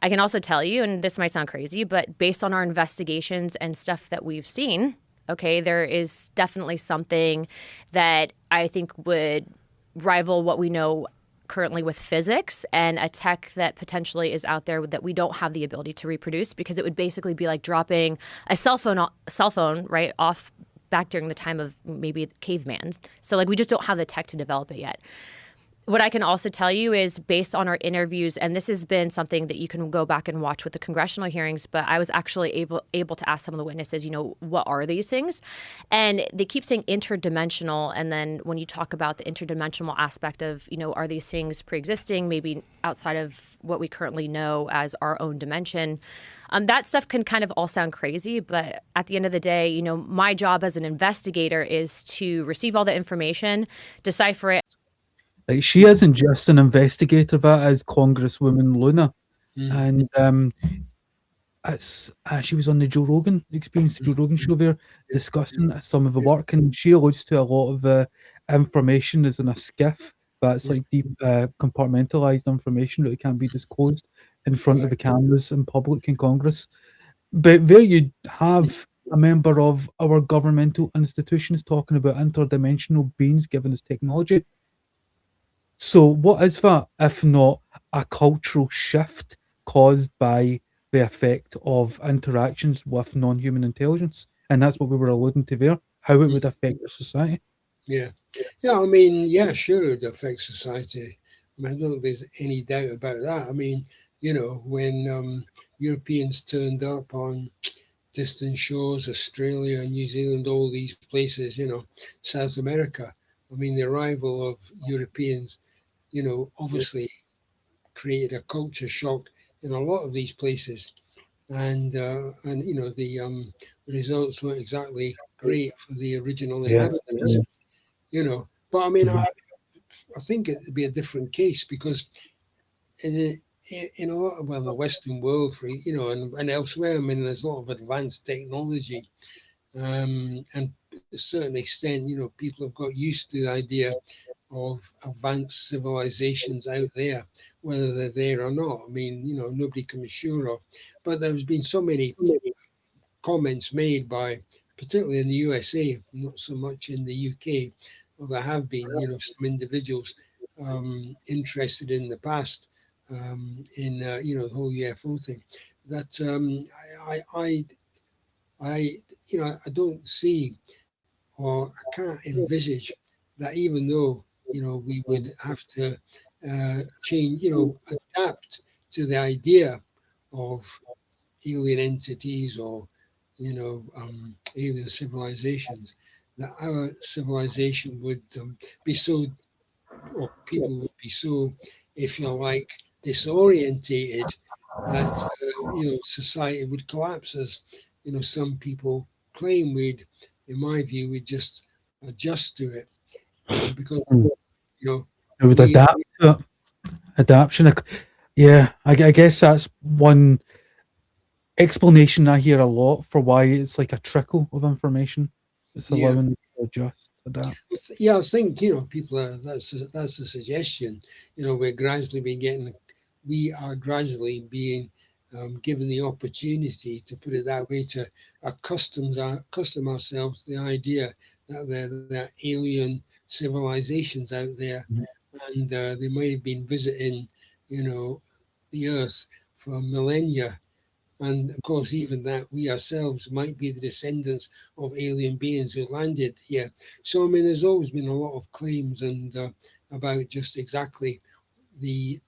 I can also tell you, and this might sound crazy, but based on our investigations and stuff that we've seen, okay, there is definitely something that I think would rival what we know currently with physics and a tech that potentially is out there that we don't have the ability to reproduce, because it would basically be like dropping a cell phone right off back during the time of maybe caveman. So like we just don't have the tech to develop it yet. What I can also tell you is based on our interviews, and this has been something that you can go back and watch with the congressional hearings, but I was actually able to ask some of the witnesses, what are these things? And they keep saying interdimensional. And then when you talk about the interdimensional aspect of, are these things pre-existing, maybe outside of what we currently know as our own dimension? That stuff can kind of all sound crazy, but at the end of the day, my job as an investigator is to receive all the information, decipher it. Like, she isn't just an investigator, that is Congresswoman Luna. And she was on the Joe Rogan Experience, the Joe Rogan show there, discussing some of the work, and she alludes to a lot of the information is in a skiff, that's like deep compartmentalized information that can't be disclosed in front of the cameras in public in Congress. But there you have a member of our governmental institutions talking about interdimensional beings giving us technology. So what is that if not a cultural shift caused by the effect of interactions with non-human intelligence? And that's what we were alluding to there, how it would affect our society. Yeah. Yeah, I mean, yeah, sure, it affects society. I mean, I don't think there's any doubt about that. I mean, when Europeans turned up on distant shores, Australia, New Zealand, all these places, South America, I mean, the arrival of Europeans, obviously created a culture shock in a lot of these places. And the results weren't exactly great for the original inhabitants. But I mean, I think it'd be a different case because in a lot of the Western world, and elsewhere, I mean, there's a lot of advanced technology, and to a certain extent, people have got used to the idea of advanced civilizations out there, whether they're there or not. I mean, nobody can be sure of. But there's been so many comments made by, particularly in the USA, not so much in the UK. Well, there have been, some individuals interested in the past in, the whole UFO thing. That I don't see, or I can't envisage that, even though we would have to change, adapt to the idea of alien entities or alien civilizations, that our civilization would be so, or people would be so, if you like, disorientated that society would collapse, as some people claim. In my view, we'd just adjust to it, because It would we adapt to it. Adaption. Yeah, I guess that's one explanation I hear a lot for why it's like a trickle of information. It's Yeah. allowing them to adjust, adapt. Yeah, I think people are. That's the suggestion. We are gradually being given the opportunity to put it that way to accustom ourselves to the idea that there are alien civilizations out there, Mhm. and they may have been visiting, you know, the Earth for millennia, and of course, even that we ourselves might be the descendants of alien beings who landed here. So, I mean, there's always been a lot of claims and about just exactly the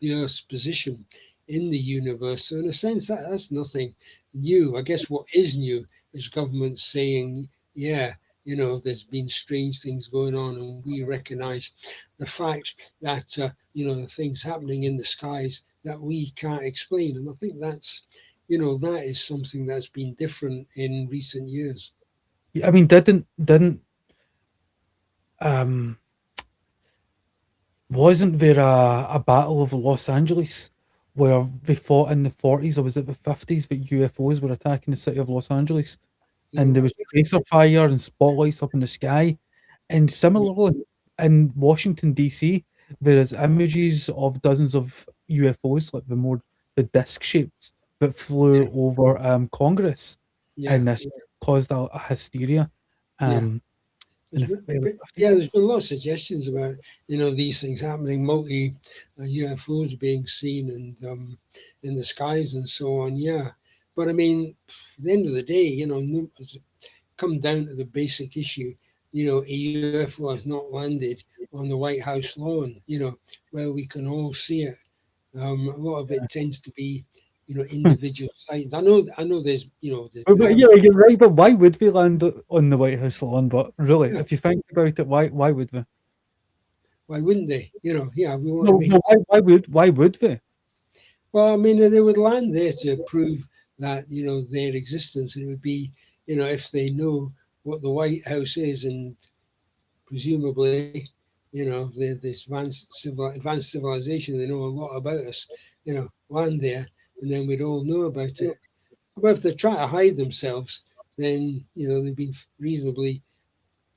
Earth's position in the universe. So, in a sense, that's nothing new. I guess what is new is governments saying, yeah, there's been strange things going on, and we recognize the fact that, the things happening in the skies that we can't explain. And I think that is something that's been different in recent years. Yeah, I mean, didn't um wasn't there a battle of Los Angeles where they fought in the 40s or was it the 50s that UFOs were attacking the city of Los Angeles? You And there know, was tracer fire and spotlights up in the sky. And similarly, in Washington, D.C., there is images of dozens of UFOs, like the disc shapes, that yeah, flew over Congress. yeah, And this caused a hysteria yeah. um, in the early 50s. Yeah, there's been a lot of suggestions about these things happening, multi UFOs being seen and in the skies and so on. Yeah, but I mean, at the end of the day, it's come down to the basic issue. A UFO has not landed on the White House lawn. Where we can all see it. A lot of it tends to be, individual sightings. I know. There's But been yeah, you're right. But why would we land on the White House lawn? But really, yeah, if you think about it, why would we? why wouldn't they? Yeah, we want to No, make. no, why would we? Well, I mean, they would land there to prove that their existence. It would be, if they know what the White House is, and presumably, this advanced civilization, they know a lot about us. Land there, and then we'd all know about it. But if they try to hide themselves, then they've been reasonably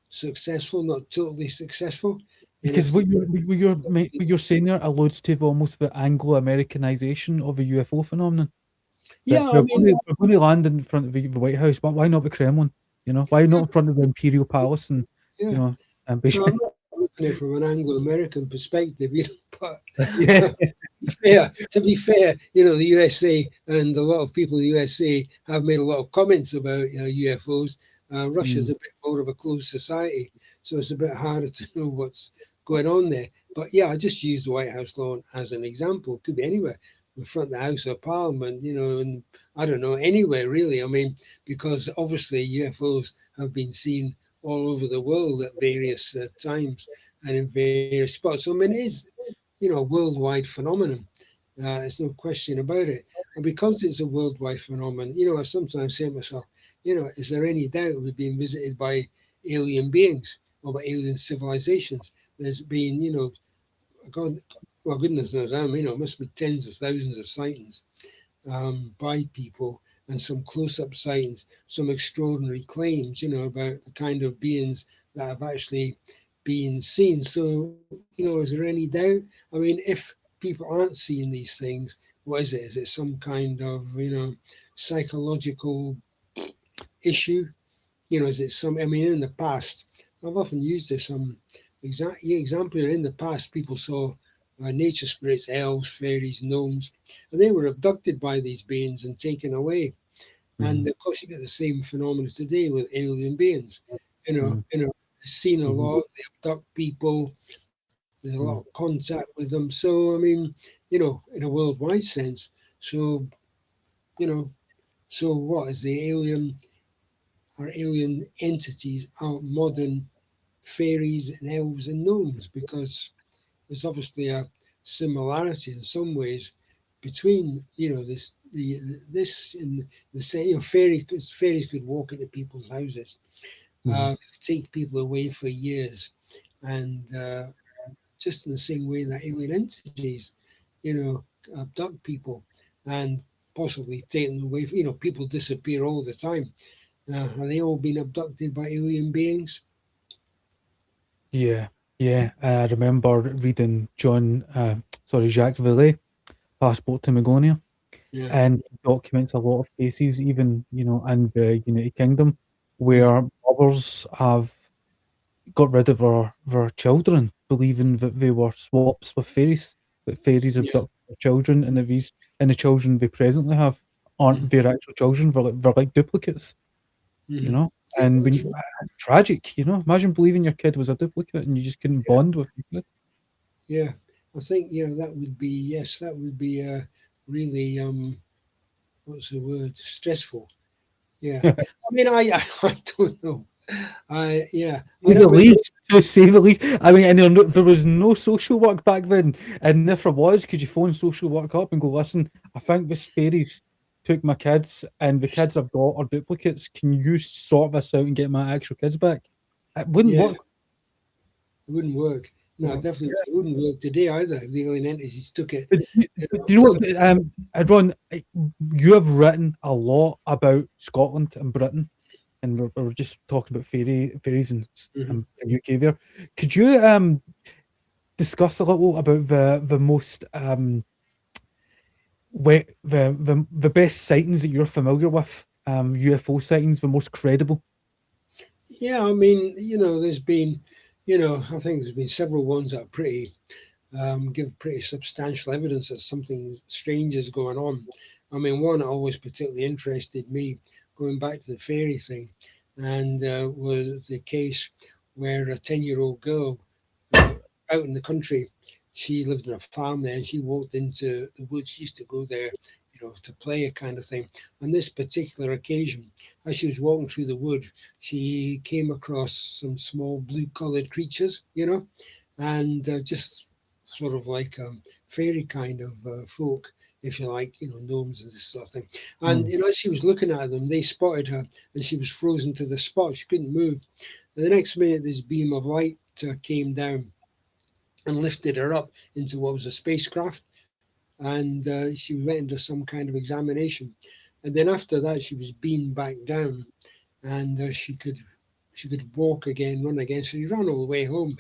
successful, not totally successful. Because So what you're saying there alludes to almost the Anglo-Americanization of the UFO phenomenon. That yeah, I mean, we're going to land in front of the White House, but why not the Kremlin? Why not in front of the Imperial Palace and you yeah. know and No, I'm basically not looking at it from an Anglo-American perspective, but yeah. yeah, to be fair, the USA and a lot of people in the USA have made a lot of comments about UFOs. Russia's Mm. a bit more of a closed society, so it's a bit harder to know what's going on there. But yeah, I just used the White House lawn as an example. It could be anywhere, in front of the House of Parliament, and I don't know, anywhere really. I mean, because obviously UFOs have been seen all over the world at various times and in various spots. So I mean, it is a worldwide phenomenon. There's no question about it. And because it's a worldwide phenomenon, I sometimes say to myself, is there any doubt we're being visited by alien beings or by alien civilizations? There's been, God, well, goodness knows, it must be tens of thousands of sightings by people and some close up sightings, some extraordinary claims, about the kind of beings that have actually been seen. So, is there any doubt? I mean, if people aren't seeing these things, what is it? Is it some kind of, psychological issue? Is it some, I mean, in the past, I've often used this example. In the past, people saw nature spirits, elves, fairies, gnomes, and they were abducted by these beings and taken away. And Mhm, of course, you get the same phenomena today with alien beings. mhm, Seen a mhm, lot. They abduct people. There's a lot of mhm. contact with them. So I mean, in a worldwide sense. So you know, so what is the alien? Are alien entities our modern fairies and elves and gnomes? Because there's obviously a similarity in some ways between this and the same. Fairies could walk into people's houses, Mhm. take people away for years, and just in the same way that alien entities abduct people and possibly take them away. People disappear all the time. Have they all been abducted by alien beings? Yeah, yeah. I remember reading Jacques Vallée, Passport to Magonia, Yeah. and he documents a lot of cases, even in the United Kingdom, Mm. where mothers have got rid of their children, believing that they were swaps with fairies, that fairies Yeah. abduct their children, and the children they presently have aren't Mm. their actual children. They're like duplicates, you Mm. know. And it's tragic, Imagine believing your kid was a duplicate and you just couldn't bond with your Yeah. I think that would be, yes, that would be really what's the word, stressful. Yeah. kid. I mean, I don't know. I Say the never know. least, to say the least. I mean, and there was no social work back then. And if there was, could you phone social work up and go, listen, I think the fairies took my kids, and the kids I've got are duplicates. Can you sort this out and get my actual kids back? It wouldn't Yeah, work. it wouldn't work. No, definitely it wouldn't work today either if the alien entities took it. But, but do you know what, Ron, you have written a lot about Scotland and Britain, and we're just talking about fairies Mhm. and the UK there. Could you discuss a little about the most the best sightings that you're familiar with, UFO sightings, the most credible. Yeah, I mean, there's been, I think there's been several ones that are give pretty substantial evidence that something strange is going on. I mean, one that always particularly interested me, going back to the fairy thing, and was the case where a 10-year-old girl uh, out in the country, she lived in a farm there, and she walked into the woods. She used to go there, to play a kind of thing. On this particular occasion, as she was walking through the wood, she came across some small blue-colored creatures, and just sort of like fairy kind of folk, if you like, gnomes and this sort of thing. And Mm, as she was looking at them, they spotted her, and she was frozen to the spot. She couldn't move. And the next minute, this beam of light came down and lifted her up into what was a spacecraft, and she went into some kind of examination. And then after that, she was beamed back down, and she could walk again, run again. So she ran all the way home,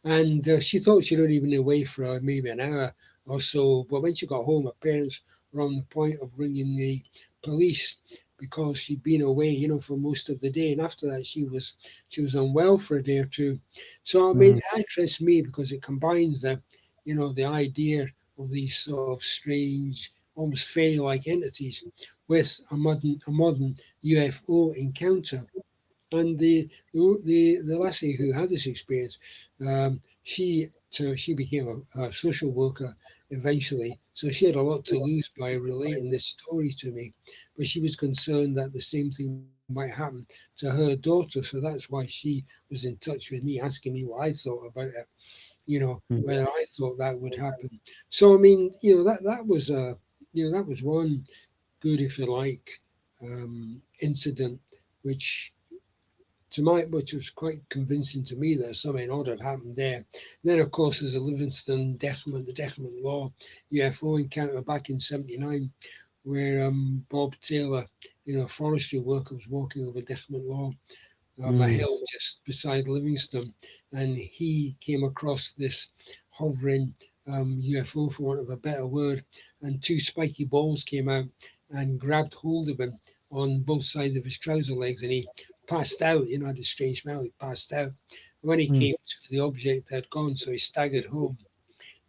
and she thought she'd only been away for maybe an hour or so. But when she got home, her parents were on the point of ringing the police because she'd been away, for most of the day. And after that, she was unwell for a day or two. So I mean, mm, it interests me because it combines the idea of these sort of strange, almost fairy-like entities with a modern UFO encounter. And the lassie who had this experience, she became a social worker eventually. So she had a lot to lose by relating this story to me, but she was concerned that the same thing might happen to her daughter. So that's why she was in touch with me, asking me what I thought about it. mm, Whether I thought that would happen. So I mean, that was one good, if you like, incident, which which was quite convincing to me that something odd had happened there. And then, of course, there's a Livingston the Decament Law UFO encounter back in '79, where Bob Taylor, forestry worker, was walking over Decament Law, a mm, hill just beside Livingston, and he came across this hovering UFO, for want of a better word, and two spiky balls came out and grabbed hold of him on both sides of his trouser legs, and he passed out. Had a strange smell. He passed out. And when he mm, came to, the object had gone, so he staggered home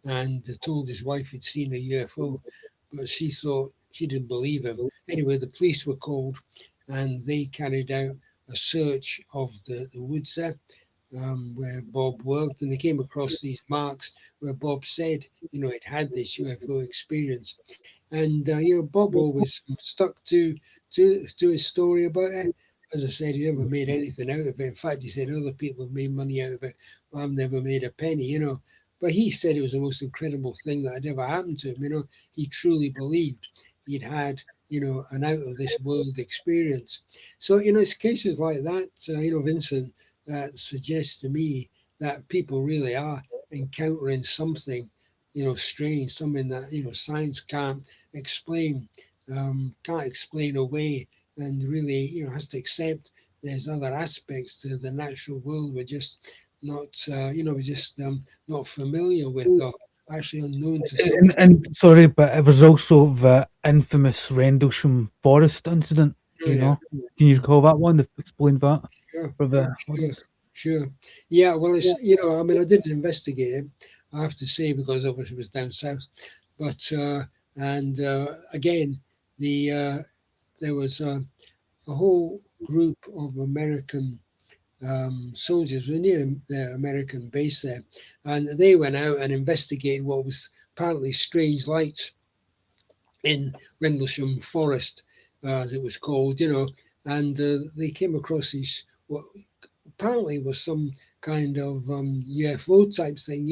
and told his wife he'd seen a UFO, but she thought she didn't believe him. Anyway, the police were called, and they carried out a search of the woods there, where Bob worked, and they came across these marks where Bob said, it had this UFO experience. And Bob always stuck to his story about it. As I said, he never made anything out of it. In fact, he said other people have made money out of it. Well, I've never made a penny. But he said it was the most incredible thing that had ever happened to him. He truly believed he'd had, an out of this world experience. So, it's cases like that, Vincent, that suggests to me that people really are encountering something, strange, something that science can't explain away, and really has to accept there's other aspects to the natural world we're just not we're just not familiar with, or actually unknown to some. And sorry, but it was also the infamous Rendlesham Forest incident. Oh, yeah. Can you recall that one? Explain that Sure. for the Sure. audience. Sure. Yeah, well, it's, I mean, I didn't investigate it, I have to say, because obviously it was down south. But, and again, there was a whole group of American soldiers were near the American base there, and they went out and investigated what was apparently strange lights in Rendlesham Forest, as it was called, and they came across these what apparently was some kind of UFO type thing,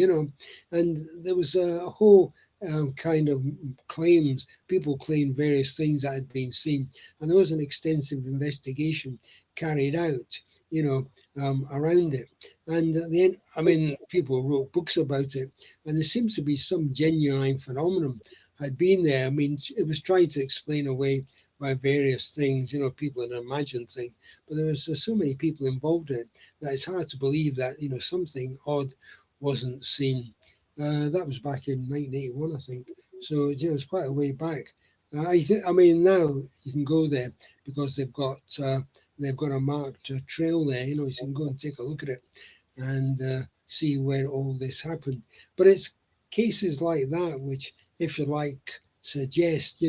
and there was a whole kind of claims. People claimed various things that had been seen, and there was an extensive investigation carried out, around it. And at the end, I mean, people wrote books about it, and there seems to be some genuine phenomenon had been there. I mean, it was trying to explain away by various things, people had imagined things, but there was so many people involved in it that it's hard to believe that something odd wasn't seen. That was back in 1981, I think. So it's quite a way back. I mean, now you can go there because they've got a marked trail there. You can go and take a look at it and see where all this happened. But it's cases like that which, if you like, suggest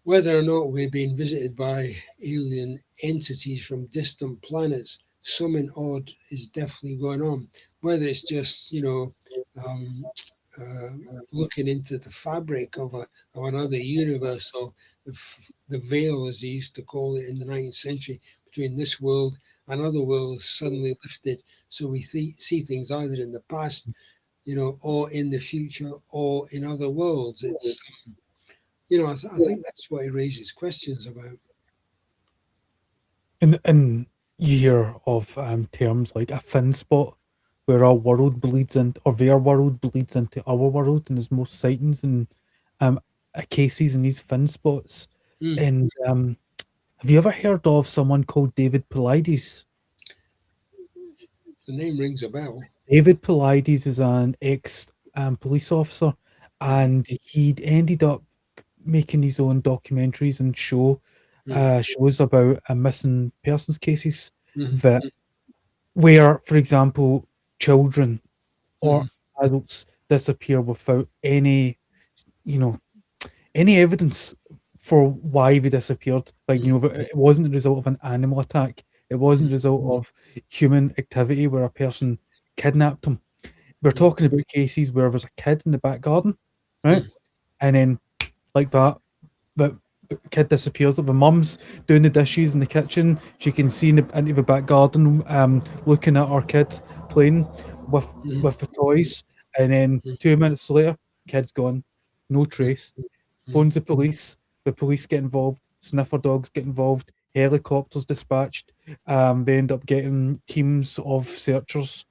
whether or not we're being visited by alien entities from distant planets, something odd is definitely going on. Whether it's just, um, uh, looking into the fabric of another universe, or the veil, as they used to call it in the 19th century, between this world and other worlds suddenly lifted. So we see things either in the past, or in the future, or in other worlds. It's I think that's what it raises questions about. And you hear of terms like a fin spot, where our world bleeds in, or their world bleeds into our world, and there's most sightings and um, cases in these fin spots. Mm, And have you ever heard of someone called David Paulides? the name rings a bell. David Paulides is an ex police officer, and he'd ended up making his own documentaries and shows about missing persons cases Mm, that where, for example, children or mm, adults disappear without you know, any evidence for why they disappeared. Like, mm, it wasn't the result of an animal attack. It wasn't the result of human activity where a person kidnapped them. We're mm, talking about cases where there's a kid in the back garden, right? mm, And then, like that, the kid disappears. Like, the mum's doing the dishes in the kitchen. She can see into the back garden, looking at her kid playing with mm, with the toys. And then mm, 2 minutes later, kid's gone, no mm, trace. mm, Phones the police. The police get involved. Sniffer dogs get involved. Helicopters dispatched. They end up getting teams of searchers.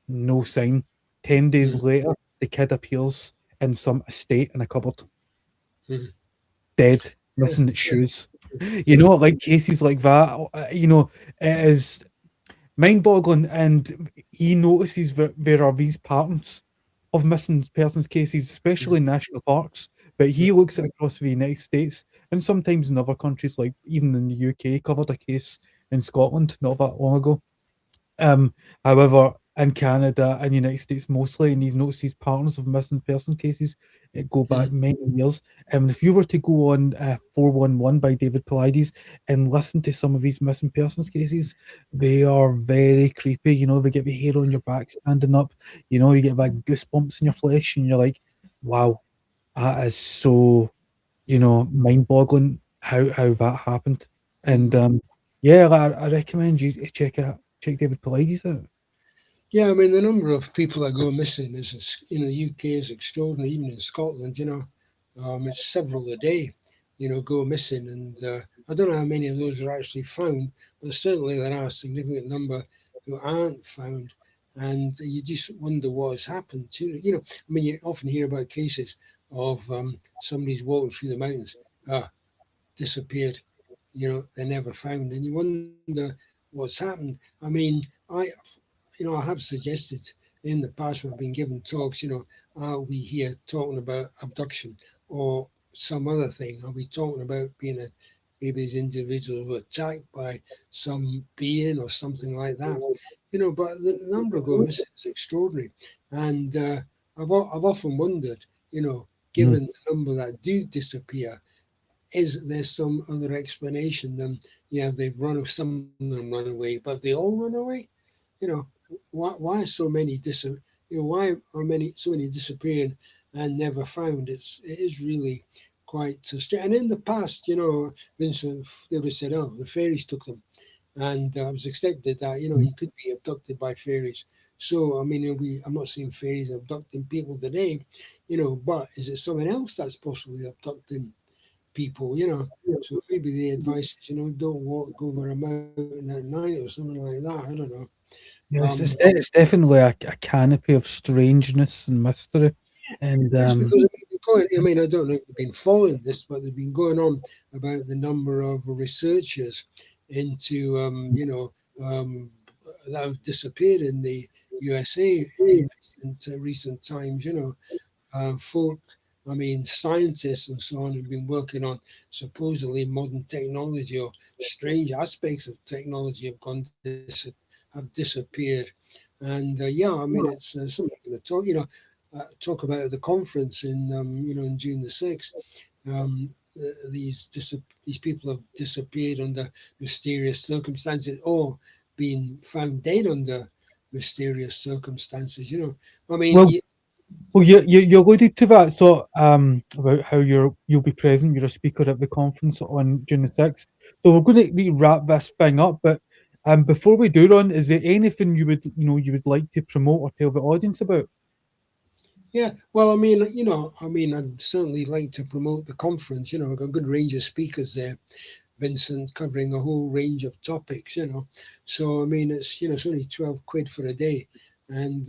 No sign. 10 days mm, later, the kid appears in some estate in a cupboard, mm. dead, Yeah, missing its yeah. shoes. Like cases like that. It is mind-boggling, and he notices that there are these patterns of missing persons cases, especially in national parks. But Mm, he looks at across the United States and sometimes in other countries, like even in the UK, covered a case in Scotland not that long ago. However, in Canada and United States mostly, and these notices patterns of missing person cases go back mm, many years. If you were to go on 411 by David Paulides and listen to some of these missing persons cases, they are very creepy. They get the hair on your back standing up. You get like goosebumps in your flesh, and you're like, wow, that is so, mind-boggling how that happened. And mm. yeah, I recommend you check David Paulides out. Yeah, I mean, the number of people that go missing in the UK is extraordinary. Even in Scotland, it's several a day, go missing, and I don't know how many of those are actually found, but certainly there are a significant number who aren't found. and you just wonder what's happened to it. You know, I mean, you often hear about cases of somebody's walking through the mountains, disappeared. You know, they're never found, and you wonder what's happened. I mean, I have suggested in the past when I've been given talks, are we here talking about abduction or some other thing? Are we talking about maybe these individuals were attacked by some being or something like that? But the number of them is extraordinary, and I've often wondered, Mhm. given the number that do disappear, is there some other explanation than they've some of them run away, but they all run away? You know, why are so many why are so many disappearing and never found? It is really quite strange. And in the past, Vincent, they would have said, oh, the fairies took them, and it was accepted that you could be abducted by fairies. So I mean, I'm not saying fairies are abducting people today, but is it someone else that's possibly abducting people? So maybe the advice is, don't walk over a mountain at night or something like that. I don't know. Yeah, Um, it's definitely a canopy of strangeness and mystery, and Yes, because I mean, I don't know if you've been following this, but they've been going on about the number of researchers into, that have disappeared in the USA in recent times. Folk, I mean, scientists and so on have been working on supposedly modern technology or strange aspects of technology have disappeared. And yeah, I mean, it's something I'm going to talk about at the conference in June the 6th. These people have disappeared under mysterious circumstances or been found dead under mysterious circumstances. I mean, well, you alluded to that, so about how you'll be present, you're a speaker at the conference on June the 6th. So we're going to wrap this thing up, but before we do, Ron, is there anything you would like to promote or tell the audience about? yeah, well, I'd certainly like to promote the conference. I've got a good range of speakers there, Vincent, covering a whole range of topics. So, I mean, it's only 12 quid for a day and,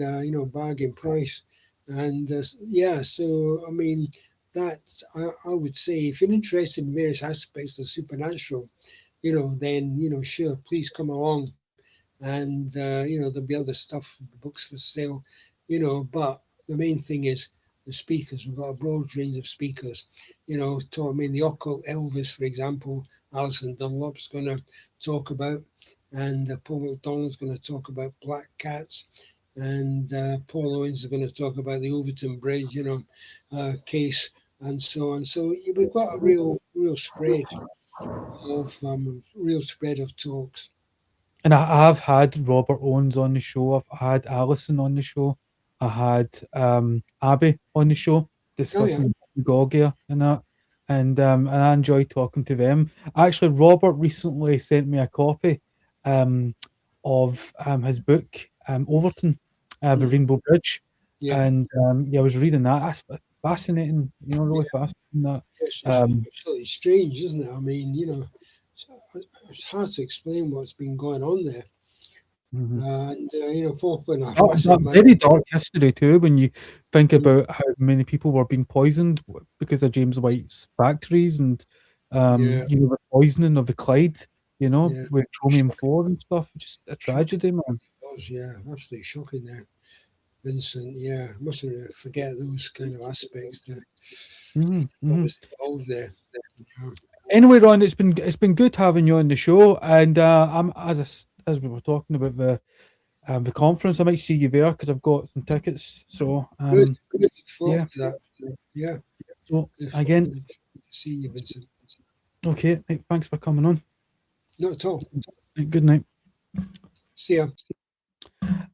bargain price. And yeah, so, I mean, I would say if you're interested in various aspects of supernatural, then, sure, please come along. And, there'll be other stuff, books for sale, but the main thing is the speakers. We've got a broad range of speakers, I mean, the occult Elvis, for example, Alison Dunlop's going to talk about, and Paul McDonald's going to talk about black cats, and Paul Owens is going to talk about the Overton Bridge, case, and so on. So we've got a real spread of talks. And I have had Robert Owens on the show. I've had Alison on the show. I had Abby on the show Oh yeah, discussing Gaugia and that. And I enjoy talking to them. Actually, Robert recently sent me a copy um, of his book, Overton, The mm, Rainbow Bridge. yeah. And yeah, I was reading that. That's fascinating, really fascinating that. It's Um, absolutely strange, isn't it? I mean, it's hard to explain what's been going on there. mhm. And, folk in a massive That amount. very dark history too, when you think Mm, about how many people were being poisoned because of James White's factories and yeah, the poisoning of the Clyde, yeah. with chromium Shocking, four and stuff. Just a shocking. tragedy, man. Was, yeah, absolutely shocking there, Vincent. Yeah, mustn't forget those kind of aspects to Hmm, what hmm. was involved there. Yeah, Anyway, Ron, it's been good having you on the show, and I'm as we were talking about the conference, I might see you there because I've got some tickets. So good, good. Look yeah. forward to that. Yeah, So look forward again, to seeing you, Vincent. okay, right, thanks for coming on. Not at all. Right, good night. See ya.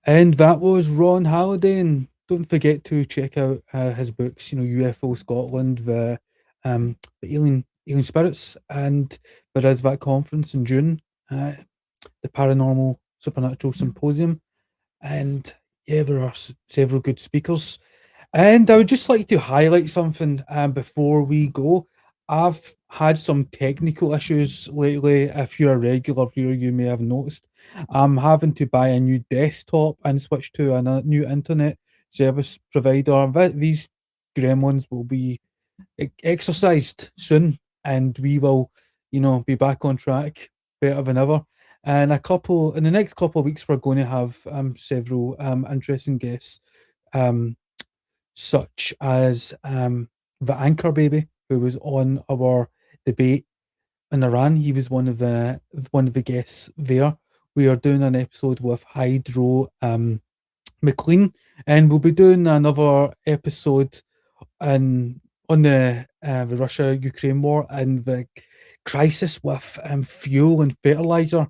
And that was Ron Halliday. And don't forget to check out his books, UFO Scotland, the Alien Spirits, and there is that conference in June, the Paranormal Supernatural Symposium. And yeah, there are several good speakers. And I would just like to highlight something before we go. I've had some technical issues lately. If you're a regular viewer, you may have noticed. I'm having to buy a new desktop and switch to a new internet service provider. These gremlins will be exercised soon, and we will, be back on track better than ever. And in the next couple of weeks, we're going to have several interesting guests, such as the anchor baby who was on our debate in Iran. He was one of the guests there. We are doing an episode with Hydro McLean, and we'll be doing another episode on the Russia-Ukraine war and the crisis with fuel and fertilizer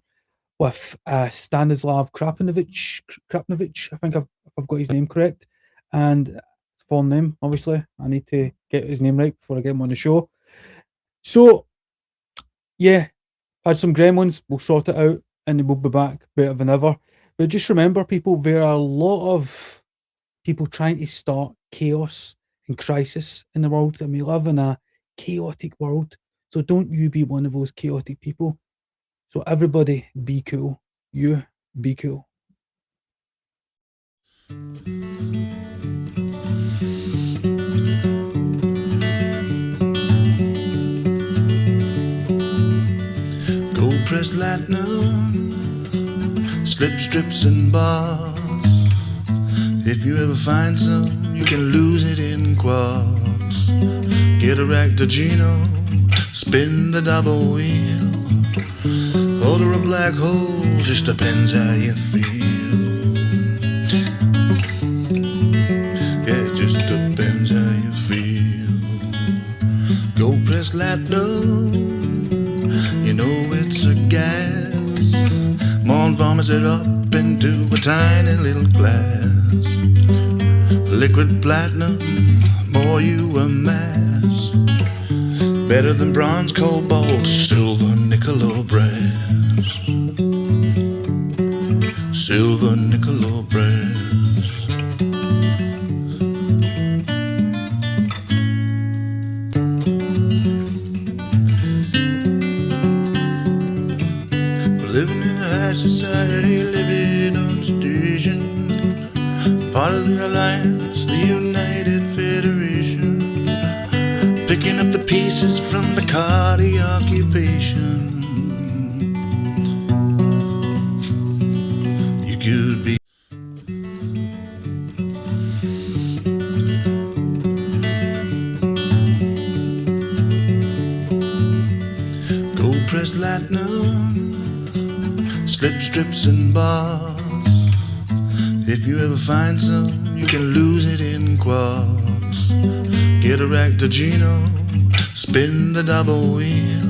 with Stanislav Krapnovich. I think I've got his name correct, and it's a foreign name. Obviously, I need to get his name right before I get him on the show. So, yeah, had some gremlins. We'll sort it out, and we'll be back better than ever. But just remember, people, there are a lot of people trying to start chaos and crisis in the world, and we live in a chaotic world. So don't you be one of those chaotic people. So everybody be cool. You be cool. Gold pressed platinum, slip strips and bars. If you ever find some, you can lose it in quartz. Get a Ractogino, spin the double wheel. Order a black hole, just depends how you feel. Yeah, it just depends how you feel. Gold pressed platinum, you know it's a gas. Mom vomits it up into a tiny little glass. Liquid platinum, more you amass. Better than bronze, cobalt, silver, nickel or brass. Silver, nickel or brass. We're living in a high society, living on station. Part of the alliance, the United Federation. Picking up the pieces from the cardi occupation. You could be gold pressed platinum, slip strips and bars. If you ever find some, you can lose it in quartz. Get a Ractogino, spin the double wheel.